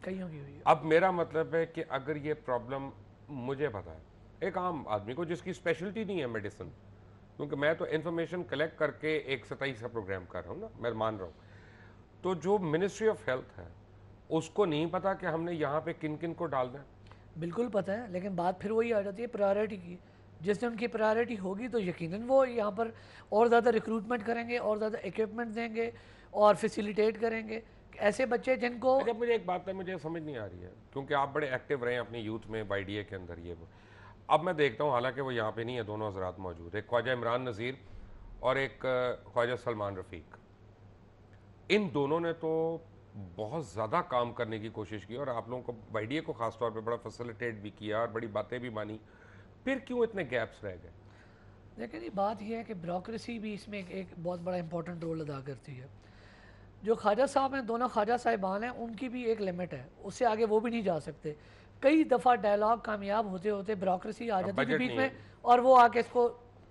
कईयों की हुई है। अब मेरा मतलब है कि अगर ये प्रॉब्लम मुझे पता है, एक आम आदमी को जिसकी स्पेशलिटी नहीं है मेडिसिन, क्योंकि मैं तो इन्फॉर्मेशन कलेक्ट करके एक 27 का प्रोग्राम कर रहा हूँ ना, मैं मान रहा हूँ, तो जो मिनिस्ट्री ऑफ हेल्थ है उसको नहीं पता कि हमने यहाँ पे किन किन को डालना है? बिल्कुल पता है, लेकिन बात फिर वही आ जाती है प्रायोरिटी की। जिस दिन उनकी प्रायोरिटी होगी तो यकीनन वो यहाँ पर और ज़्यादा रिक्रूटमेंट करेंगे और ज़्यादा इक्विपमेंट देंगे और फैसिलिटेट करेंगे। ऐसे बच्चे जिनको अच्छा, मुझे एक बात है मुझे समझ नहीं आ रही है, क्योंकि आप बड़े एक्टिव रहे हैं अपनी यूथ में YDA के अंदर, ये वो अब मैं देखता हूँ, हालांकि वो यहाँ पे नहीं है, दोनों हजरात मौजूद है, ख्वाजा इमरान नज़ीर और एक ख्वाजा सलमान रफ़ीक। इन दोनों ने तो बहुत ज़्यादा काम करने की कोशिश की और आप लोगों को YDA को ख़ास तौर पे बड़ा फैसिलिटेट भी किया और बड़ी बातें भी मानी, फिर क्यों इतने गैप्स रह गए? लेकिन ये बात यह है कि ब्यूरोक्रेसी भी इसमें एक बहुत बड़ा इंपॉर्टेंट रोल अदा करती है। जो ख्वाजा साहब हैं, दोनों ख्वाजा साहिबान हैं, उनकी भी एक लिमिट है, उससे आगे वो भी नहीं जा सकते। कई दफ़ा डायलॉग कामयाब होते होते ब्यूरोक्रेसी आ जाती थी बीच में और वो आके इसको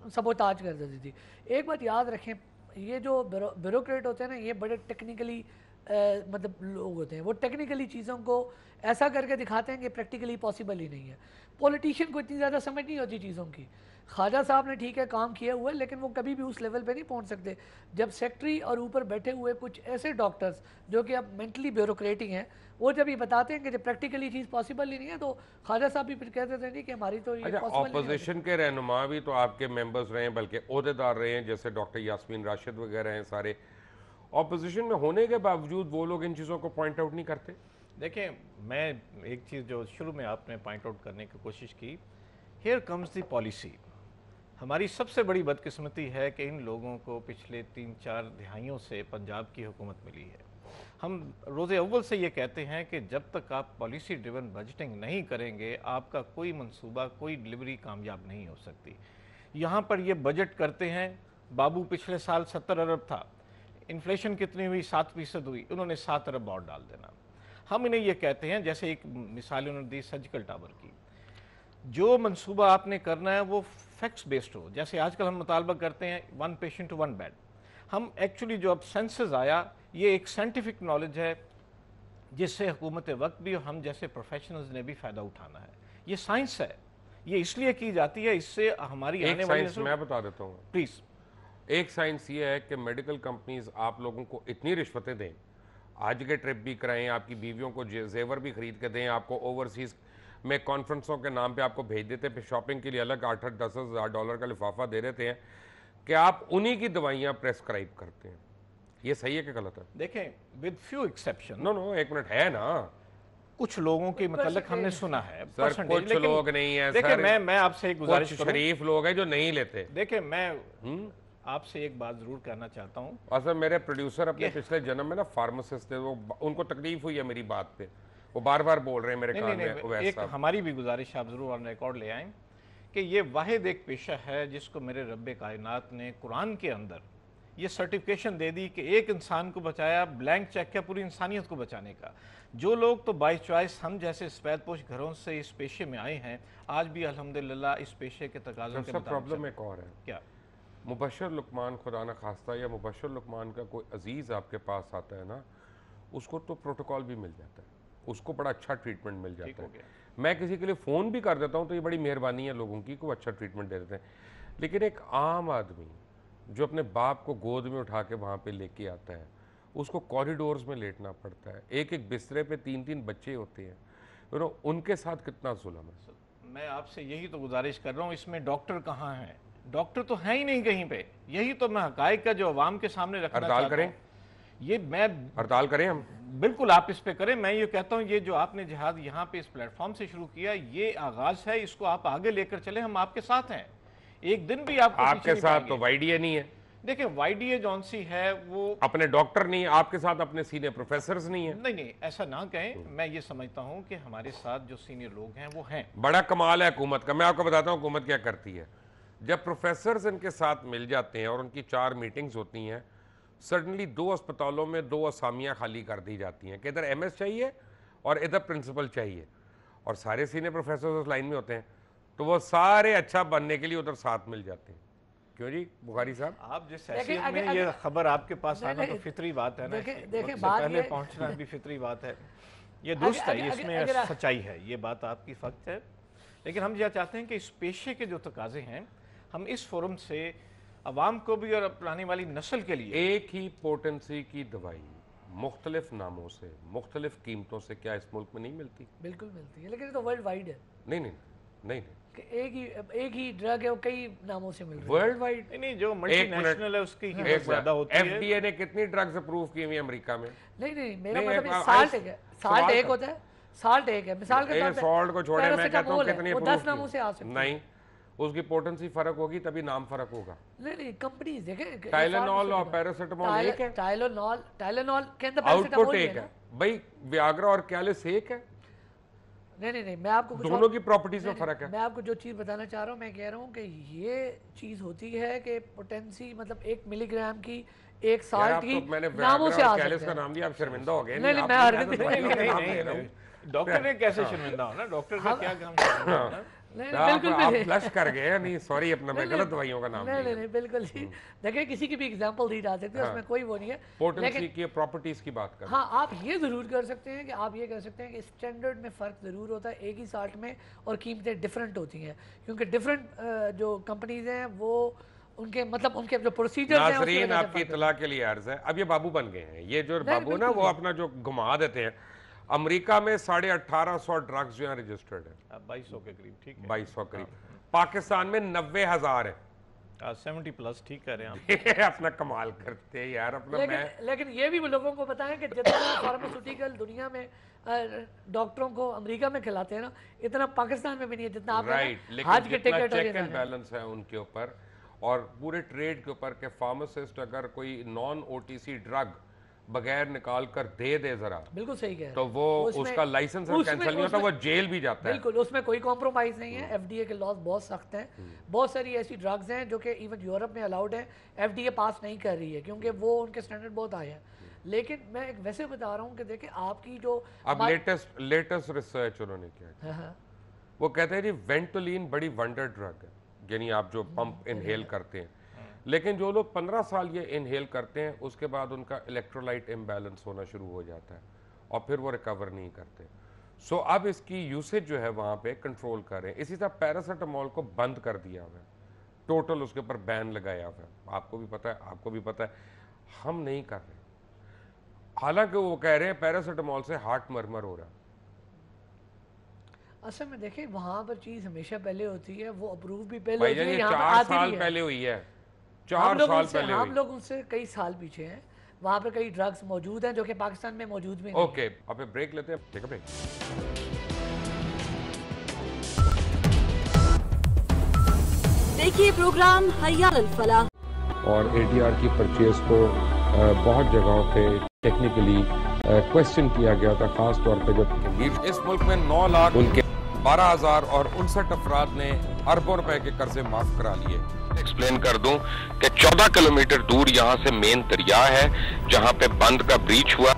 सबोताज कर देती थी। एक बात याद रखें, ये जो ब्यूरोक्रेट होते हैं ना, ये बड़े टेक्निकली मतलब लोग होते हैं। वो टेक्निकली चीज़ों को ऐसा करके दिखाते हैं कि प्रैक्टिकली पॉसिबल ही नहीं है। पॉलिटिशियन को इतनी ज़्यादा समझ नहीं होती चीज़ों की। ख्वाजा साहब ने ठीक है काम किया हुआ है, लेकिन वो कभी भी उस लेवल पे नहीं पहुंच सकते। जब सेक्रेटरी और ऊपर बैठे हुए कुछ ऐसे डॉक्टर्स जो कि अब मेंटली ब्यूरोक्रेटिक हैं, वो जब ये बताते हैं कि जब प्रैक्टिकली चीज़ पॉसिबल ही नहीं है, तो ख्वाजा साहब भी फिर कहते थे नहीं कि हमारी तो ये पॉसिबल नहीं है। ऑपोजिशन के रहनुमा भी तो आपके मेंबर्स रहे हैं, बल्कि ओहदेदार रहे हैं, जैसे डॉक्टर यास्मीन राशिद वगैरह हैं। सारे ऑपोजिशन में होने के बावजूद वो लोग इन चीज़ों को पॉइंट आउट नहीं करते। देखिए, मैं एक चीज़ जो शुरू में आपने पॉइंट आउट करने की कोशिश की, हियर कम्स द पॉलिसी। हमारी सबसे बड़ी बदकिस्मती है कि इन लोगों को पिछले 3-4 दहाइयों से पंजाब की हुकूमत मिली है हम रोज़े अव्वल से ये कहते हैं कि जब तक आप पॉलिसी ड्रिवन बजटिंग नहीं करेंगे, आपका कोई मंसूबा, कोई डिलीवरी कामयाब नहीं हो सकती। यहाँ पर ये बजट करते हैं, बाबू पिछले साल 70 अरब था, इन्फ्लेशन कितनी हुई, 7% हुई, उन्होंने 7 अरब और डाल देना। हम इन्हें ये कहते हैं, जैसे एक मिसाल उन्होंने दी सर्जिकल टावर की, जो मंसूबा आपने करना है वो फैक्ट्स बेस्ड हो। जैसे आजकल हम मुतालबा करते हैं 1 पेशेंट 1 बेड, हम एक्चुअली जो अब सेंसस आया, ये एक साइंटिफिक नॉलेज है जिससे हुकूमत वक्त भी और हम जैसे प्रोफेशनल्स ने भी फ़ायदा उठाना है। ये साइंस है, ये इसलिए की जाती है, इससे हमारी आने वाली साइंस मैं बता देता हूँ प्लीज़। एक साइंस ये है कि मेडिकल कंपनीज आप लोगों को इतनी रिश्वतें दें, आज के ट्रिप भी कराएं, आपकी बीवियों को जेवर भी खरीद के दें, आपको ओवरसीज़ में कॉन्फ्रेंसों के नाम पे आपको भेज देते, फिर शॉपिंग के लिए अलग 8-10 हज़ार डॉलर का लिफाफा दे देते हैं कि आप उन्हीं की दवाइयाँ प्रेस्क्राइब करते हैं। ये सही है कि गलत है? देखें, विद फ्यू एक्सेप्शन। नो, एक मिनट, है ना, कुछ लोगों के मतलब हमने सुना है सर, कुछ लोग नहीं है। देखिए, मैं आपसे एक गुजारिश करूं, शरीफ लोग हैं जो नहीं लेते। देखिए, मैं आपसे एक बात जरूर कहना चाहता हूं। और सर, मेरे प्रोड्यूसर अपने पिछले जन्म में ना फार्मासिस्ट थे, वो उनको तकलीफ हुई है मेरी बात पे, वो बार बार बोल रहे हैं मेरे कान में। एक हमारी भी गुजारिश आप जरूर ऑन रिकॉर्ड ले आएं कि ये वाहिद एक पेशा है जिसको मेरे रब्बे कायनात ने कुरान के अंदर ये सर्टिफिकेशन दे दी कि एक इंसान को बचाया, ब्लैंक चेक किया पूरी इंसानियत को बचाने का। जो लोग तो बाई चॉइस हम जैसे सफेदपोश घरों से इस पेशे में आए हैं, आज भी अल्हम्दुलिल्लाह इस पेशे के तकाज़ों के मुताबिक। प्रॉब्लम एक और है, क्या मुबशर लुकमान खुदा न खास्ता या मुबशर लुकमान का कोई अजीज़ आपके पास आता है ना, उसको तो प्रोटोकॉल भी मिल जाता है, उसको बड़ा अच्छा ट्रीटमेंट मिल जाता है। मैं किसी के लिए फ़ोन भी कर देता हूँ तो ये बड़ी मेहरबानी है लोगों की, को अच्छा ट्रीटमेंट दे देते हैं। लेकिन एक आम आदमी जो अपने बाप को गोद में उठा के वहाँ पे लेके आता है, उसको कॉरिडोर्स में लेटना पड़ता है, एक एक बिस्तरे पे 3-3 बच्चे होते हैं, उनके साथ कितना जुल्म है। मैं आपसे यही तो गुजारिश कर रहा हूँ, इसमें डॉक्टर कहाँ हैं? डॉक्टर तो है ही नहीं कहीं पे। यही तो मैं हकायक का जो अवाम के सामने रखना चाहता हूं। हड़ताल करें, ये मैं हड़ताल करें हम, बिल्कुल आप इस पे करें। मैं ये कहता हूँ, ये जो आपने जिहाद यहाँ पे इस प्लेटफॉर्म से शुरू किया, ये आगाज है, इसको आप आगे लेकर चले, हम आपके साथ हैं। एक दिन भी आपके साथ तो वाईडीए नहीं है। देखिए, वाईडीए जौन सी है वो अपने डॉक्टर नहीं है, आपके साथ अपने सीनियर प्रोफेसर्स नहीं है। नहीं, ऐसा ना कहें। मैं ये समझता हूँ कि हमारे साथ जो सीनियर लोग हैं वो हैं। बड़ा कमाल है हुकूमत का। मैं आपको बताता हूँ हुकूमत क्या करती है। जब प्रोफेसर्स इनके साथ मिल जाते हैं और उनकी 4 मीटिंग्स होती हैं, सडनली 2 अस्पतालों में 2 असामियाँ खाली कर दी जाती हैं कि इधर एमएस चाहिए और इधर प्रिंसिपल चाहिए, और सारे सीनियर प्रोफेसर उस लाइन में होते हैं, तो वो सारे अच्छा बनने के लिए उधर साथ मिल जाते हैं। क्यों जी बुखारी साहब? आप जिस हैसियत में ये खबर आपके पास आना तो फितरी बात है ना, पहले पहुंचना भी फितरी बात है, ये दुरुस्त है, इसमें सच्चाई है, ये बात आपकी फक्त है। लेकिन हम यह चाहते हैं कि इस पेशे के जो तकाजे हैं, हम इस फोरम से अवाम को भी और आने वाली नस्ल के लिए एक ही पोटेंसी की दवाई मुख्तलिफ नामों से, मुख्तलिफ कीमतों से क्या इस मुल्क में नहीं मिलती? बिल्कुल मिलती है, लेकिन ये तो वर्ल्ड वाइड है। नहीं, एक ही ड्रग है, वो कई नामों से मिल रही है वर्ल्ड वाइड। नहीं, जो मल्टीनेशनल है उसकी कीमत ज्यादा होती है। एफडीए ने कितनी ड्रग्स अप्रूव की हुई अमेरिका में? नहीं, मेरा मतलब साल्ट एक है, साल्ट एक होता है, साल्ट एक है, मिसाल के तौर पे सॉल्ट को छोड़े मैं कहता हूं कितनी वो 10 नामों से आ सकती है। नहीं, उसकी पोटेंसी फर्क होगी तभी नाम फर्क होगा। नहीं, कंपनीज देखें, टाइलेनॉल और पैरासिटामोल एक है, टाइलेनॉल के अंदर आउटपुट एक है भाई, वियाग्रा और कैलिस एक है। नहीं, मैं आपको दोनों की प्रॉपर्टीज में फर्क है। मैं आपको जो चीज बताना चाह रहा हूँ, मैं कह रहा हूँ कि ये चीज होती है कि पोटेंसी मतलब 1 मिलीग्राम की, 1 साल्ट की नामों से आ सकते हैं। का नाम दिया, आप शर्मिंदा हो गए। नहीं, मैं हर डॉक्टर ने कैसे शर्मिंदा होना, डॉक्टर का क्या काम? बिल्कुल आप फ्लश कर गए। नहीं सॉरी, अपना मैं गलत दवाइयों का नाम नहीं, बिल्कुल जी। देखिए, किसी की भी एग्जांपल दी जा सकती है, उसमें कोई वो नहीं है। पोटेंसी की प्रॉपर्टीज की बात कर। हाँ, आप ये जरूर कर सकते हैं कि आप ये कह सकते हैं कि स्टैंडर्ड में फर्क जरूर होता है एक ही साल्ट में, और कीमतें डिफरेंट होती हैं, क्योंकि डिफरेंट जो कंपनीज हैं वो उनके मतलब उनके जो प्रोसीजर हैं। नाज़रीन, आपकी इत्तला के लिए अर्ज है, अब ये बाबू बन गए हैं, ये जो बाबू ना वो अपना जो घुमा देते हैं। अमेरिका में 1850 ड्रग्स जो है रजिस्टर्ड है, 2200 के करीब, ठीक है, 2200 करीब। पाकिस्तान में 90,000 है, 70 प्लस, ठीक कह रहे हैं आप। अपना कमाल करते हैं यार अपना। लेकिन ये भी लोगों को बताएं कि जितना फार्मास्यूटिकल दुनिया में डॉक्टरों को अमेरिका में खिलाते हैं ना, इतना पाकिस्तान में भी नहीं है जितना आप आज के टिकट चेक एंड बैलेंस है उनके ऊपर और पूरे ट्रेड के ऊपर के फार्मासिस्ट अगर कोई नॉन ओटीसी ड्रग बगैर निकाल कर दे जरा, बिल्कुल सही कह रहे हैं, तो वो उसका लाइसेंस कैंसिल नहीं होता, वो जेल भी जाता है। बिल्कुल, उसमें कोई कॉम्प्रोमाइज नहीं है। एफडीए के लॉज बहुत सख्त हैं। बहुत सारी ऐसी ड्रग्स हैं जो कि इवन यूरोप में अलाउड है, एफडीए पास नहीं कर रही है क्योंकि वो उनके स्टैंडर्ड बहुत हाई है। लेकिन मैं एक वैसे बता रहा हूँ कि देखिए आपकी जो अब लेटेस्ट रिसर्च उन्होंने किया है, वो कहते हैं जी वेंटोलिन बड़ी वंडर ड्रग है, यानी आप जो पंप इनहेल करते हैं, लेकिन जो लोग 15 साल ये इनहेल करते हैं उसके बाद उनका इलेक्ट्रोलाइट इम्बैलेंस होना शुरू हो जाता है और फिर वो रिकवर नहीं करते। सो अब इसकी यूसेज जो है वहाँ पे कंट्रोल कर रहे हैं। इसी तरह पैरासीटामोल को बंद कर दिया हुआ है, टोटल उसके ऊपर बैन लगाया हुआ है, आपको भी पता है, आपको भी पता है, हम नहीं कर रहे। हालांकि वो कह रहे हैं पैरासीटामोल से हार्ट मरमर हो रहा है। असल में देखें वहाँ पर चीज़ हमेशा पहले होती है, वो अप्रूव भी पहले होती है, 4 साल पहले हुई है, 4 साल पहले हम लोग उनसे कई साल पीछे हैं। वहाँ पर कई ड्रग्स मौजूद हैं जो कि पाकिस्तान में मौजूद भी नहीं। ओके, अब ब्रेक लेते हैं, ठीक है ब्रेक। देखिए प्रोग्राम हय्या अल फलाह। और एडीआर की परचेज को बहुत जगहों पे टेक्निकली क्वेश्चन किया गया था, खास तौर पे जब इस मुल्क में 9 लाख उनके 12,059 अफराद ने अरबों रुपए के कर्जे माफ करा लिए। एक्सप्लेन कर दूं कि 14 किलोमीटर दूर यहाँ से मेन दरिया है जहाँ पे बंद का ब्रीच हुआ।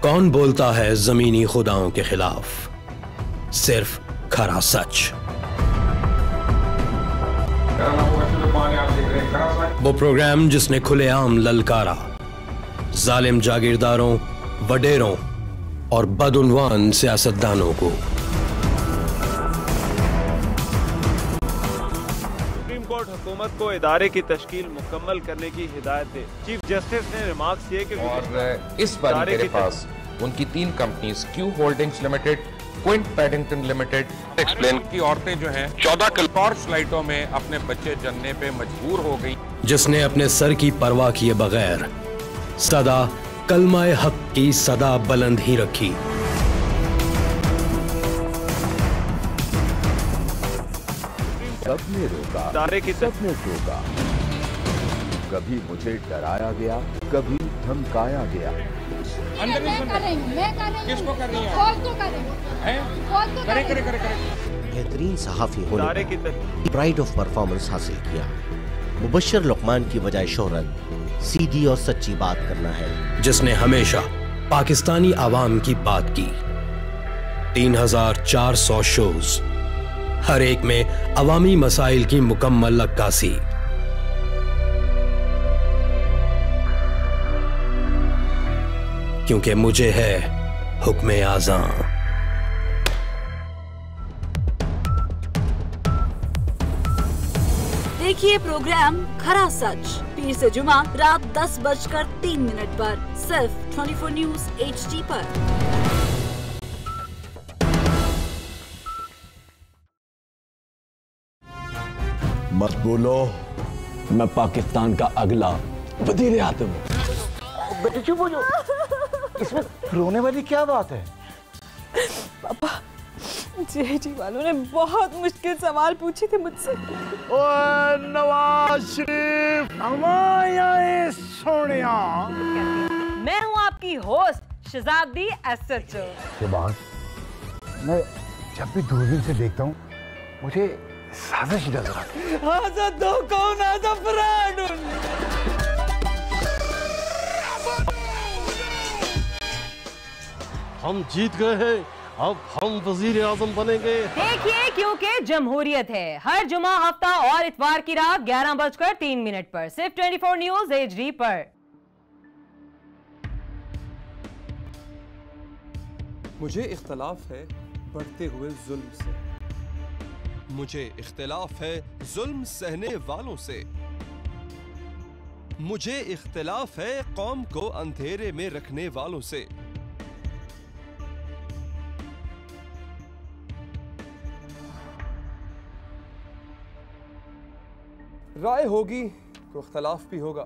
कौन बोलता है जमीनी खुदाओं के खिलाफ? सिर्फ खरा सच। वो प्रोग्राम जिसने खुलेआम ललकारा जालिम जागीरदारों, वडेरों और बदउनवान सियासतदानों को। सुप्रीम कोर्ट हुकूमत को इदारे की तश्कील मुकम्मल करने की हिदायत दे। चीफ जस्टिस ने रिमार्क्स किए कि और इस बार मेरे पास उनकी 3 companies, Q holdings limited, Quint Paddington limited, explain की औरतें जो हैं 14 टॉर्च लाइटों में अपने बच्चे जनने पे मजबूर हो गई। जिसने अपने सर की परवाह किए बगैर सदा कलमाए हक की सदा बुलंद ही रखी। सबने रोका, सबने टोका, कभी मुझे डराया गया, कभी धमकाया गया। किसको कर रही है? बेहतरीन सहाफी होने पर प्राइड ऑफ परफॉर्मेंस हासिल किया। मुबश्शिर लुकमान की बजाय शोहरत सीधी और सच्ची बात करना है। जिसने हमेशा पाकिस्तानी आवाम की बात की। 3400 शोज, हर एक में अवामी मसाइल की मुकम्मल अक्कासी। क्योंकि मुझे है हुक्म आज़ां। देखिए प्रोग्राम खरा सच पीर से जुमा रात 10:03 पर सिर्फ 24 न्यूज़ HD पर। मत बोलो, मैं पाकिस्तान का अगला वज़ीर आज़म हूँ। बेटे चुप हो जाओ, इसमें रोने वाली क्या बात है? पापा, जेडी वालों ने बहुत मुश्किल सवाल पूछे थे मुझसे। ओए नवाज शरीफ, हमारे सोनिया। मैं हूँ आपकी होस्ट शहजादी एसएचओ। सुभान, मैं जब भी दूरबीन से देखता हूँ मुझे साजिश नजर आती है। आजा दो कौन आजा फ्रॉड। हम जीत गए हैं, अब हम वजीर आजम बनेंगे। देखिए क्योंकि जमहूरियत है, हर जुमा, हफ्ता और इतवार की रात 11:03 पर सिर्फ 24 न्यूज़ HD पर। मुझे इख्तलाफ है बढ़ते हुए जुल्म से, मुझे इख्तलाफ है जुल्म सहने वालों से, मुझे इख्तलाफ है कौम को अंधेरे में रखने वालों से। राय होगी तो इख्तलाफ भी होगा।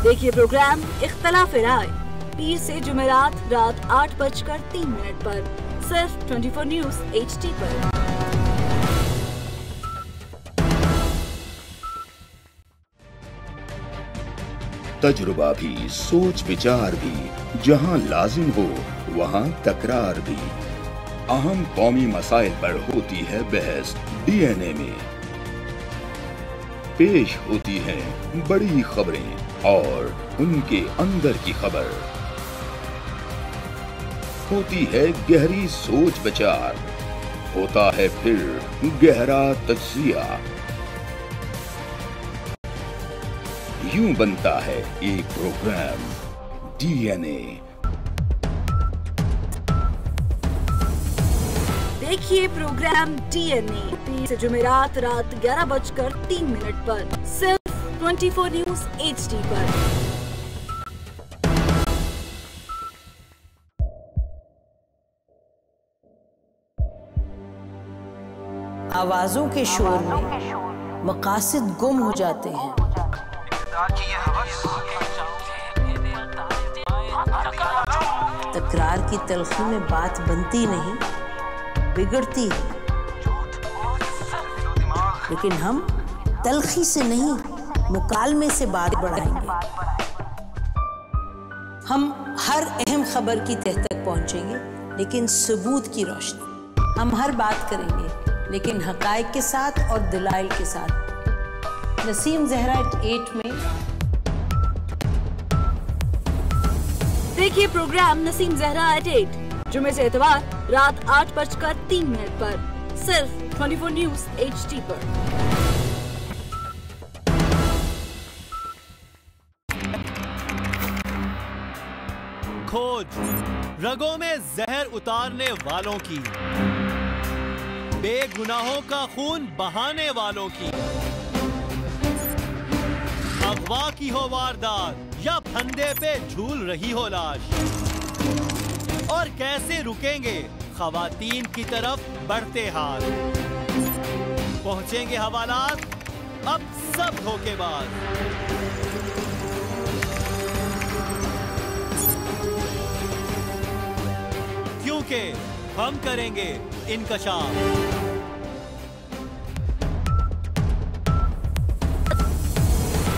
देखिए प्रोग्राम इख्तलाफ राय पीर से जुमेरात रात 8:03 पर सिर्फ 24 न्यूज़ HD पर। तजुर्बा भी, सोच विचार भी, जहां लाजिम हो वहां तकरार भी। अहम कौमी मसाइल पर होती है बहस डीएनए में। पेश होती हैं बड़ी खबरें और उनके अंदर की खबर। होती है गहरी सोच विचार, होता है फिर गहरा तज्जिया। यूं बनता है एक प्रोग्राम डीएनए। देखिए प्रोग्राम डीएनए से जुमेरात रात 11:03 पर सिर्फ 24 न्यूज HD पर। आवाजों के शोर में मकासद गुम हो जाते हैं। तकरार की तलखी में बात बनती नहीं, बिगड़ती है। लेकिन हम तलखी से नहीं, मुकालमे से बात बढ़ाएंगे। हम हर अहम खबर की तह तक पहुंचेंगे, लेकिन सबूत की रोशनी। हम हर बात करेंगे, लेकिन हकायक के साथ और दलाइल के साथ। नसीम ज़हरा 8 में देखिए प्रोग्राम नसीम ज़हरा 8 जुमे से इतवार रात 8:03 पर सिर्फ 24 न्यूज HD पर। खोज रगों में जहर उतारने वालों की, बेगुनाहों का खून बहाने वालों की। अगवा की हो वारदात या फंदे पे झूल रही हो लाश, और कैसे रुकेंगे खवातीन की तरफ बढ़ते हाथ। पहुंचेंगे हवालात अब सब धोखेबाज। क्योंकि हम करेंगे इनकशाफ।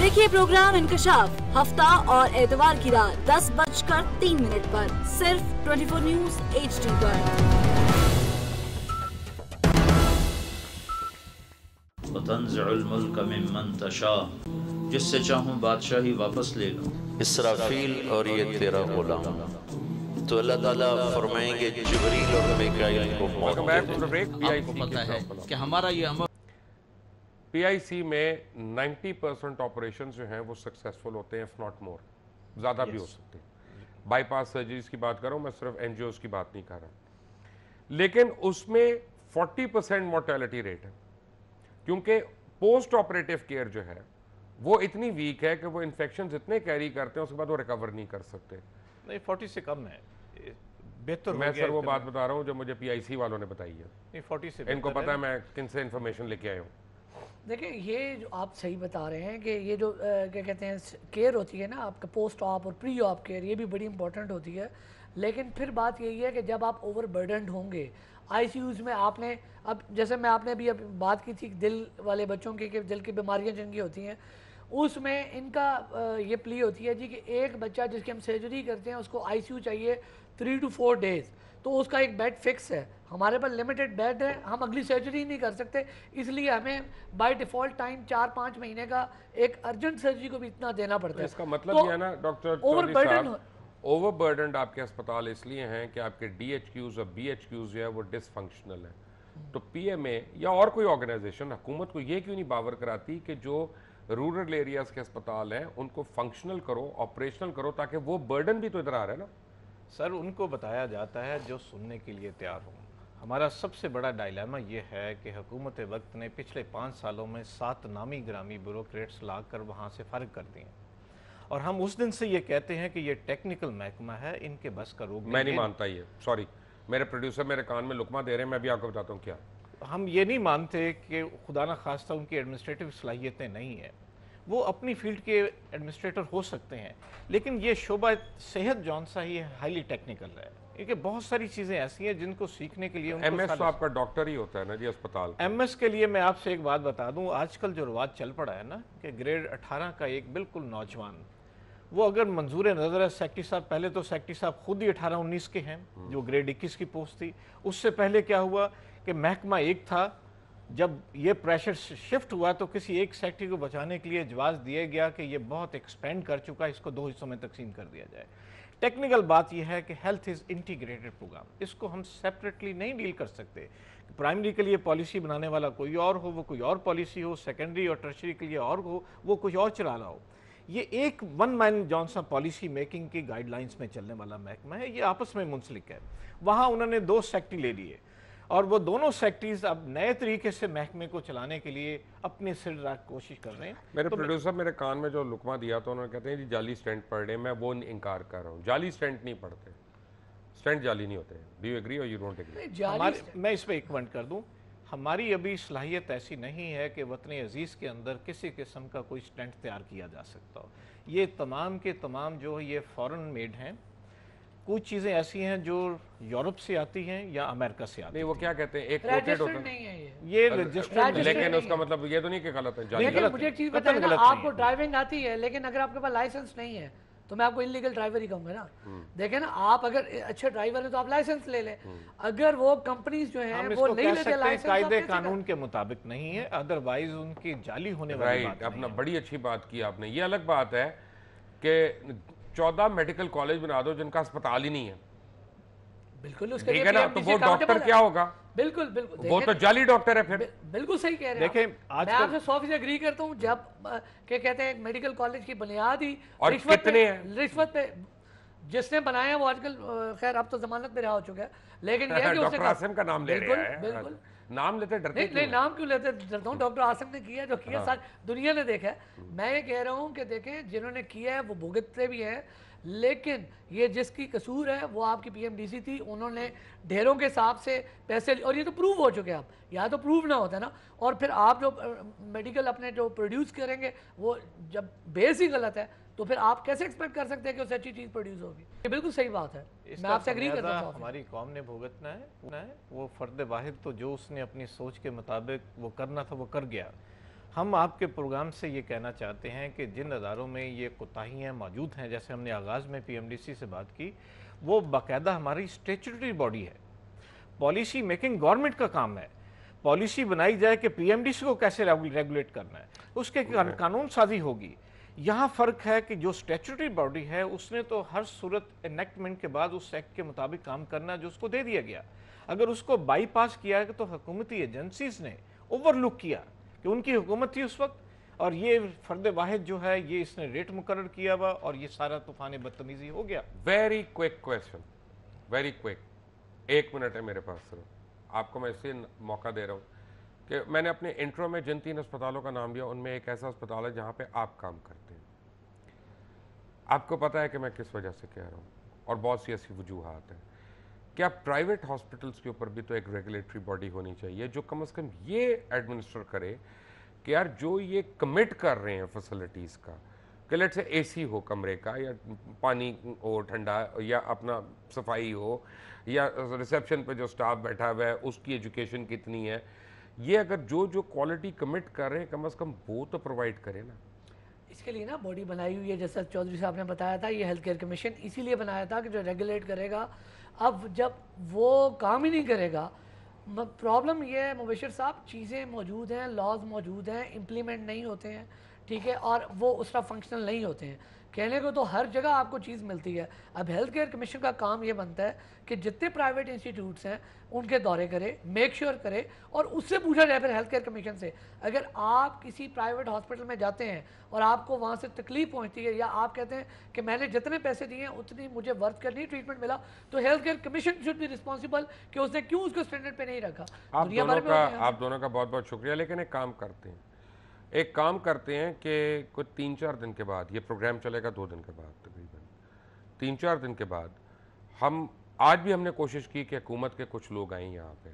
देखिए प्रोग्राम इंकशाफ हफ्ता और एतवार की रात 10:03 पर सिर्फ 24 न्यूज HD पर। वतंज़िउल मुल्क मिम्मन तशा, जिससे चाहूं बादशाही वापस ले लूं। इसराफील और ये तेरा गुलाम। तो अल्लाह ताला फरमाएंगे जिब्रील और मिकाईल को मौत आपको पता है कि हमारा ये अमल PIC में 90% ऑपरेशन जो हैं वो सक्सेसफुल होते हैं, इफ नॉट मोर, ज़्यादा भी हो सकते हैं। बाईपास सर्जरीज की बात कर रहा हूँ मैं, सिर्फ एनजीओज की बात नहीं कर रहा। लेकिन उसमें 40% मोर्टेलिटी रेट है, क्योंकि पोस्ट ऑपरेटिव केयर जो है वो इतनी वीक है कि वो इन्फेक्शन इतने कैरी करते हैं उसके बाद वो रिकवर नहीं कर सकते। नहीं, 40 से कम है, बेहतर। मैं सर वो बात बता रहा हूँ जो मुझे PIC वालों ने बताई है। नहीं, 40 से इनको पता है मैं किन से इन्फॉर्मेशन लेके आया हूँ। देखिए ये जो आप सही बता रहे हैं कि ये जो क्या कहते हैं केयर होती है ना आपका पोस्ट ऑप और प्री ऑप केयर, ये भी बड़ी इंपॉर्टेंट होती है। लेकिन फिर बात यही है कि जब आप ओवरबर्डनड होंगे ICUs में, आपने अब जैसे मैं आपने अभी बात की थी दिल वाले बच्चों की, कि दिल की बीमारियां जिनकी होती हैं, उसमें इनका ये प्ली होती है जी कि एक बच्चा जिसकी हम सर्जरी करते हैं उसको ICU चाहिए 3 to 4 डेज़, तो उसका एक बेड फिक्स है। हमारे पास लिमिटेड बेड है, हम अगली सर्जरी नहीं कर सकते, इसलिए हमें बाय डिफ़ॉल्ट टाइम 4-5 महीने का एक अर्जेंट सर्जरी को भी इतना देना पड़ता है। इसका मतलब ये है ना डॉक्टर ओवरबर्डन आपके अस्पताल इसलिए हैं कि आपके DHQs और BHQs जो है वो डिसफंक्शनल है। तो PMA या और कोई ऑर्गेनाइजेशन हुकूमत को ये क्यों नहीं बावर कराती कि जो रूरल एरियाज के अस्पताल हैं उनको फंक्शनल करो, ऑपरेशनल करो, ताकि वो बर्डन भी तो इधर आ रहा है ना। सर उनको बताया जाता है जो सुनने के लिए तैयार हों। हमारा सबसे बड़ा डायलेमा ये है कि हुकूमत वक्त ने पिछले 5 सालों में 7 नामी ग्रामी ब्यूरोक्रेट्स लाकर वहाँ से फ़र्क कर दिए, और हम उस दिन से ये कहते हैं कि ये टेक्निकल महकमा है, इनके बस का रोग मैं नहीं मानता ये, सॉरी मेरे प्रोड्यूसर मेरे कान में लुकमा दे रहे हैं, मैं भी आपको बताता हूँ क्या। हम ये नहीं मानते कि खुदा न खास्ता उनकी एडमिनिस्ट्रेटिव सलाहियतें नहीं है, वो अपनी फील्ड के एडमिनिस्ट्रेटर हो सकते हैं, लेकिन ये शोबा सेहत जौन सा ही हाईली टेक्निकल है, क्योंकि बहुत सारी चीज़ें ऐसी हैं जिनको सीखने के लिए MS तो आपका डॉक्टर ही होता है ना जी अस्पताल। MS के लिए मैं आपसे एक बात बता दूं, आजकल जो रिवाज चल पड़ा है ना कि ग्रेड 18 का एक बिल्कुल नौजवान वो अगर मंजूर नज़र है सेक्रेटरी साहब, पहले तो सेक्रेटरी साहब खुद ही 18-19 के हैं, जो ग्रेड 21 की पोस्ट थी। उससे पहले क्या हुआ कि महकमा एक था, जब ये प्रेशर शिफ्ट हुआ तो किसी एक सेक्रेटरी को बचाने के लिए जवाब दिया गया कि ये बहुत एक्सपेंड कर चुका है, इसको 2 हिस्सों में तकसीम कर दिया जाए। टेक्निकल बात यह है कि हेल्थ इज़ इंटीग्रेटेड प्रोग्राम, इसको हम सेपरेटली नहीं डील कर सकते। प्राइमरी के लिए पॉलिसी बनाने वाला कोई और हो, वो कोई और पॉलिसी हो, सेकेंडरी और टर्शरी के लिए और हो, वो कुछ और चला रहा हो। ये एक one man Johnson policy making की गाइडलाइंस में चलने वाला महकमा है, ये आपस में मुंसलिक है। वहाँ उन्होंने 2 सेक्रेटरी ले लिए और वो दोनों सेक्रेटरीज अब नए तरीके से महकमे को चलाने के लिए अपने सिर रख कोशिश कर रहे हैं। मेरे प्रोड्यूसर मेरे कान में जो लुकमा दिया तो उन्होंने कहते हैं जी जाली स्टेंट पढ़ रहे हैं, मैं वो इनकार कर रहा हूँ। जाली स्टेंट नहीं पढ़ते, स्टेंट जाली नहीं होते। डू यू एग्री और यू डोंट एग्री? मैं इस पर एक पॉइंट कर दूं, हमारी अभी सलाहियत ऐसी नहीं है कि वतन अजीज़ के अंदर किसी किस्म का कोई स्टेंट तैयार किया जा सकता हो। ये तमाम के तमाम जो ये फॉरेन मेड हैं। कुछ चीज़ें ऐसी हैं जो यूरोप से आती हैं या अमेरिका से आती हैं। नहीं, वो क्या कहते हैं, एक कोटेड होता नहीं है ये रजिस्टर्ड, लेकिन उसका मतलब ये तो नहीं कि गलत है। लेकिन मुझे एक चीज़ बताइए ना, आपको ड्राइविंग आती है लेकिन अगर आपके पास लाइसेंस नहीं है तो मैं आपको इलीगल ड्राइवर ही कहूँगा ना। देखें ना, आप अगर अच्छे ड्राइवर हैं तो आप लाइसेंस ले लें। अगर वो कंपनीज जो हैं वो नहीं लेते लाइसेंस, कायदे कानून के मुताबिक नहीं है, अदरवाइज उनकी जाली होने वाली बात। अपना बड़ी अच्छी बात की आपने। ये अलग बात है कि 14 मेडिकल कॉलेज बना दो जिनका अस्पताल ही नहीं है। बिल्कुल, उसके ठीक है ना, तो वो डॉक्टर क्या होगा? बिल्कुल बिल्कुल, वो तो जाली डॉक्टर है फिर। बिल्कुल सही कह रहे हैं। देखें, मैं आपसे 100% एग्री करता हूँ। जब क्या कहते हैं, मेडिकल कॉलेज की बुनियाद ही रिश्वत पे जिसने बनाया है वो आजकल खैर अब तो जमानत में रहा हो चुका है, लेकिन यह कि डॉक्टर आसिम का नाम ले रहे हैं। बिल्कुल नाम लेते डरते नहीं, नाम क्यों लेते डरता हूँ। डॉक्टर आसिम ने किया जो किया सारी दुनिया ने देखा है। मैं ये कह रहा हूँ कि देखें, जिन्होंने किया है वो भुगतते भी हैं, लेकिन ये जिसकी कसूर है वो आपकी पीएमडीसी थी। उन्होंने ढेरों के हिसाब से पैसे, और ये तो प्रूव हो चुके हैं। आप या तो प्रूव ना होता ना, और फिर आप जो मेडिकल अपने जो प्रोड्यूस करेंगे वो जब बेस ही गलत है तो फिर आप कैसे एक्सपेक्ट कर सकते हैं कि उससे अच्छी चीज़ प्रोड्यूस होगी? ये बिल्कुल सही बात है, मैं आपसे एग्री करता हूँ। हमारी कौम ने भुगतना है वो फर्द वाहिद तो जो उसने अपनी सोच के मुताबिक वो करना था वो कर गया। हम आपके प्रोग्राम से ये कहना चाहते हैं कि जिन अदारों में ये कोताहियाँ मौजूद हैं, जैसे हमने आगाज़ में पीएमडीसी से बात की, वो बाकायदा हमारी स्टैट्यूटरी बॉडी है। पॉलिसी मेकिंग गवर्नमेंट का काम है। पॉलिसी बनाई जाए कि पीएमडीसी को कैसे रेगुलेट करना है, उसके कानून साजी होगी। यहाँ फ़र्क है कि जो स्टैट्यूटरी बॉडी है उसने तो हर सूरत इनेक्टमेंट के बाद उस एक्ट के मुताबिक काम करना जो उसको दे दिया गया। अगर उसको बाईपास किया है तो हुकूमती एजेंसीज ने ओवरलुक किया कि उनकी हुकूमत थी उस वक्त, और ये फर्द वाहिद जो है ये इसने रेट मुकर्रर किया हुआ और ये सारा तूफान बदतमीजी हो गया। Very quick question, very quick, 1 minute है मेरे पास सिर्फ। आपको मैं इसलिए मौका दे रहा हूँ कि मैंने अपने इंट्रो में जिन 3 अस्पतालों का नाम दिया उनमें एक ऐसा अस्पताल है जहाँ पे आप काम करते हैं। आपको पता है कि मैं किस वजह से कह रहा हूँ, और बहुत सी ऐसी वजूहात हैं। क्या प्राइवेट हॉस्पिटल्स के ऊपर भी तो एक रेगुलेटरी बॉडी होनी चाहिए जो कम से कम ये एडमिनिस्टर करे कि यार जो ये कमिट कर रहे हैं फैसिलिटीज़ का, कि लेट से एसी हो कमरे का, या पानी हो ठंडा, या अपना सफाई हो, या रिसेप्शन पे जो स्टाफ बैठा हुआ है उसकी एजुकेशन कितनी है, ये अगर जो क्वालिटी कमिट कर रहे हैं कम से कम वो तो प्रोवाइड करें ना। इसके लिए ना बॉडी बनाई हुई है, जैसा चौधरी साहब ने बताया था। ये हेल्थ केयर कमीशन इसीलिए बनाया था कि जो रेगुलेट करेगा। अब जब वो काम ही नहीं करेगा, प्रॉब्लम ये है मुबशिर साहब, चीज़ें मौजूद हैं, लॉज मौजूद हैं, इम्प्लीमेंट नहीं होते हैं, ठीक है, और वो उस तरह फंक्शनल नहीं होते हैं। कहने को तो हर जगह आपको चीज़ मिलती है। अब हेल्थ केयर कमीशन का काम ये बनता है कि जितने प्राइवेट इंस्टीट्यूट्स हैं उनके दौरे करे, मेक श्योर करे, और उससे पूछा जाए फिर हेल्थ केयर कमीशन से, अगर आप किसी प्राइवेट हॉस्पिटल में जाते हैं और आपको वहाँ से तकलीफ पहुँचती है, या आप कहते हैं कि मैंने जितने पैसे दिए हैं उतनी मुझे वर्थ करनी ट्रीटमेंट मिला, तो health care commission should be responsible कि उसने क्यों उसको स्टैंडर्ड पे नहीं रखा। आप दोनों का बहुत बहुत शुक्रिया। लेकिन एक काम करते हैं कि कुछ 3-4 दिन के बाद, ये प्रोग्राम चलेगा 2 दिन के बाद, तकरीबन 3-4 दिन के बाद, हम आज भी हमने कोशिश की कि हुकूमत के कुछ लोग आए यहाँ पे,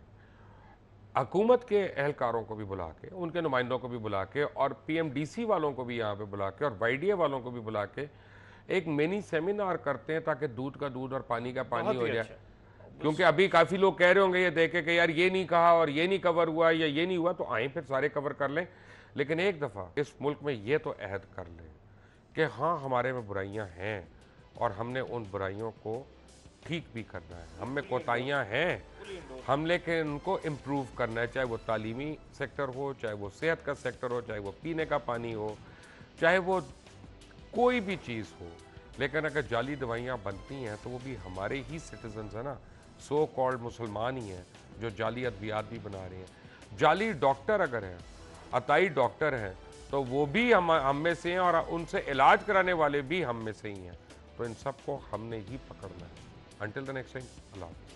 हुकूमत के एहलकारों को भी बुला के, उनके नुमाइंदों को भी बुला के, और पीएमडीसी वालों को भी यहाँ पे बुला के, और वाईडीए वालों को भी बुला के एक मिनी सेमिनार करते हैं ताकि दूध का दूध और पानी का पानी हो जाए। क्योंकि अभी काफ़ी लोग कह रहे होंगे ये देखे कि यार ये नहीं कहा और ये नहीं कवर हुआ या ये नहीं हुआ, तो आए फिर सारे कवर कर लें। लेकिन एक दफ़ा इस मुल्क में ये तो अहद कर लें कि हाँ हमारे में बुराइयां हैं और हमने उन बुराइयों को ठीक भी करना है। हम में कोताहियाँ हैं, हम लेकिन उनको इम्प्रूव करना है, चाहे वो तालीमी सेक्टर हो, चाहे वो सेहत का सेक्टर हो, चाहे वो पीने का पानी हो, चाहे वो कोई भी चीज़ हो। लेकिन अगर जाली दवाइयाँ बनती हैं तो वो भी हमारे ही सिटीजन्स हैं ना, सो कॉल्ड मुसलमान ही हैं जो जाली अद्वियात भी बना रहे हैं। जाली डॉक्टर अगर हैं, अताई डॉक्टर हैं, तो वो भी हम में से हैं और उनसे इलाज कराने वाले भी हम में से ही हैं। तो इन सबको हमने ही पकड़ना है। Until the next time, Allah Hafiz.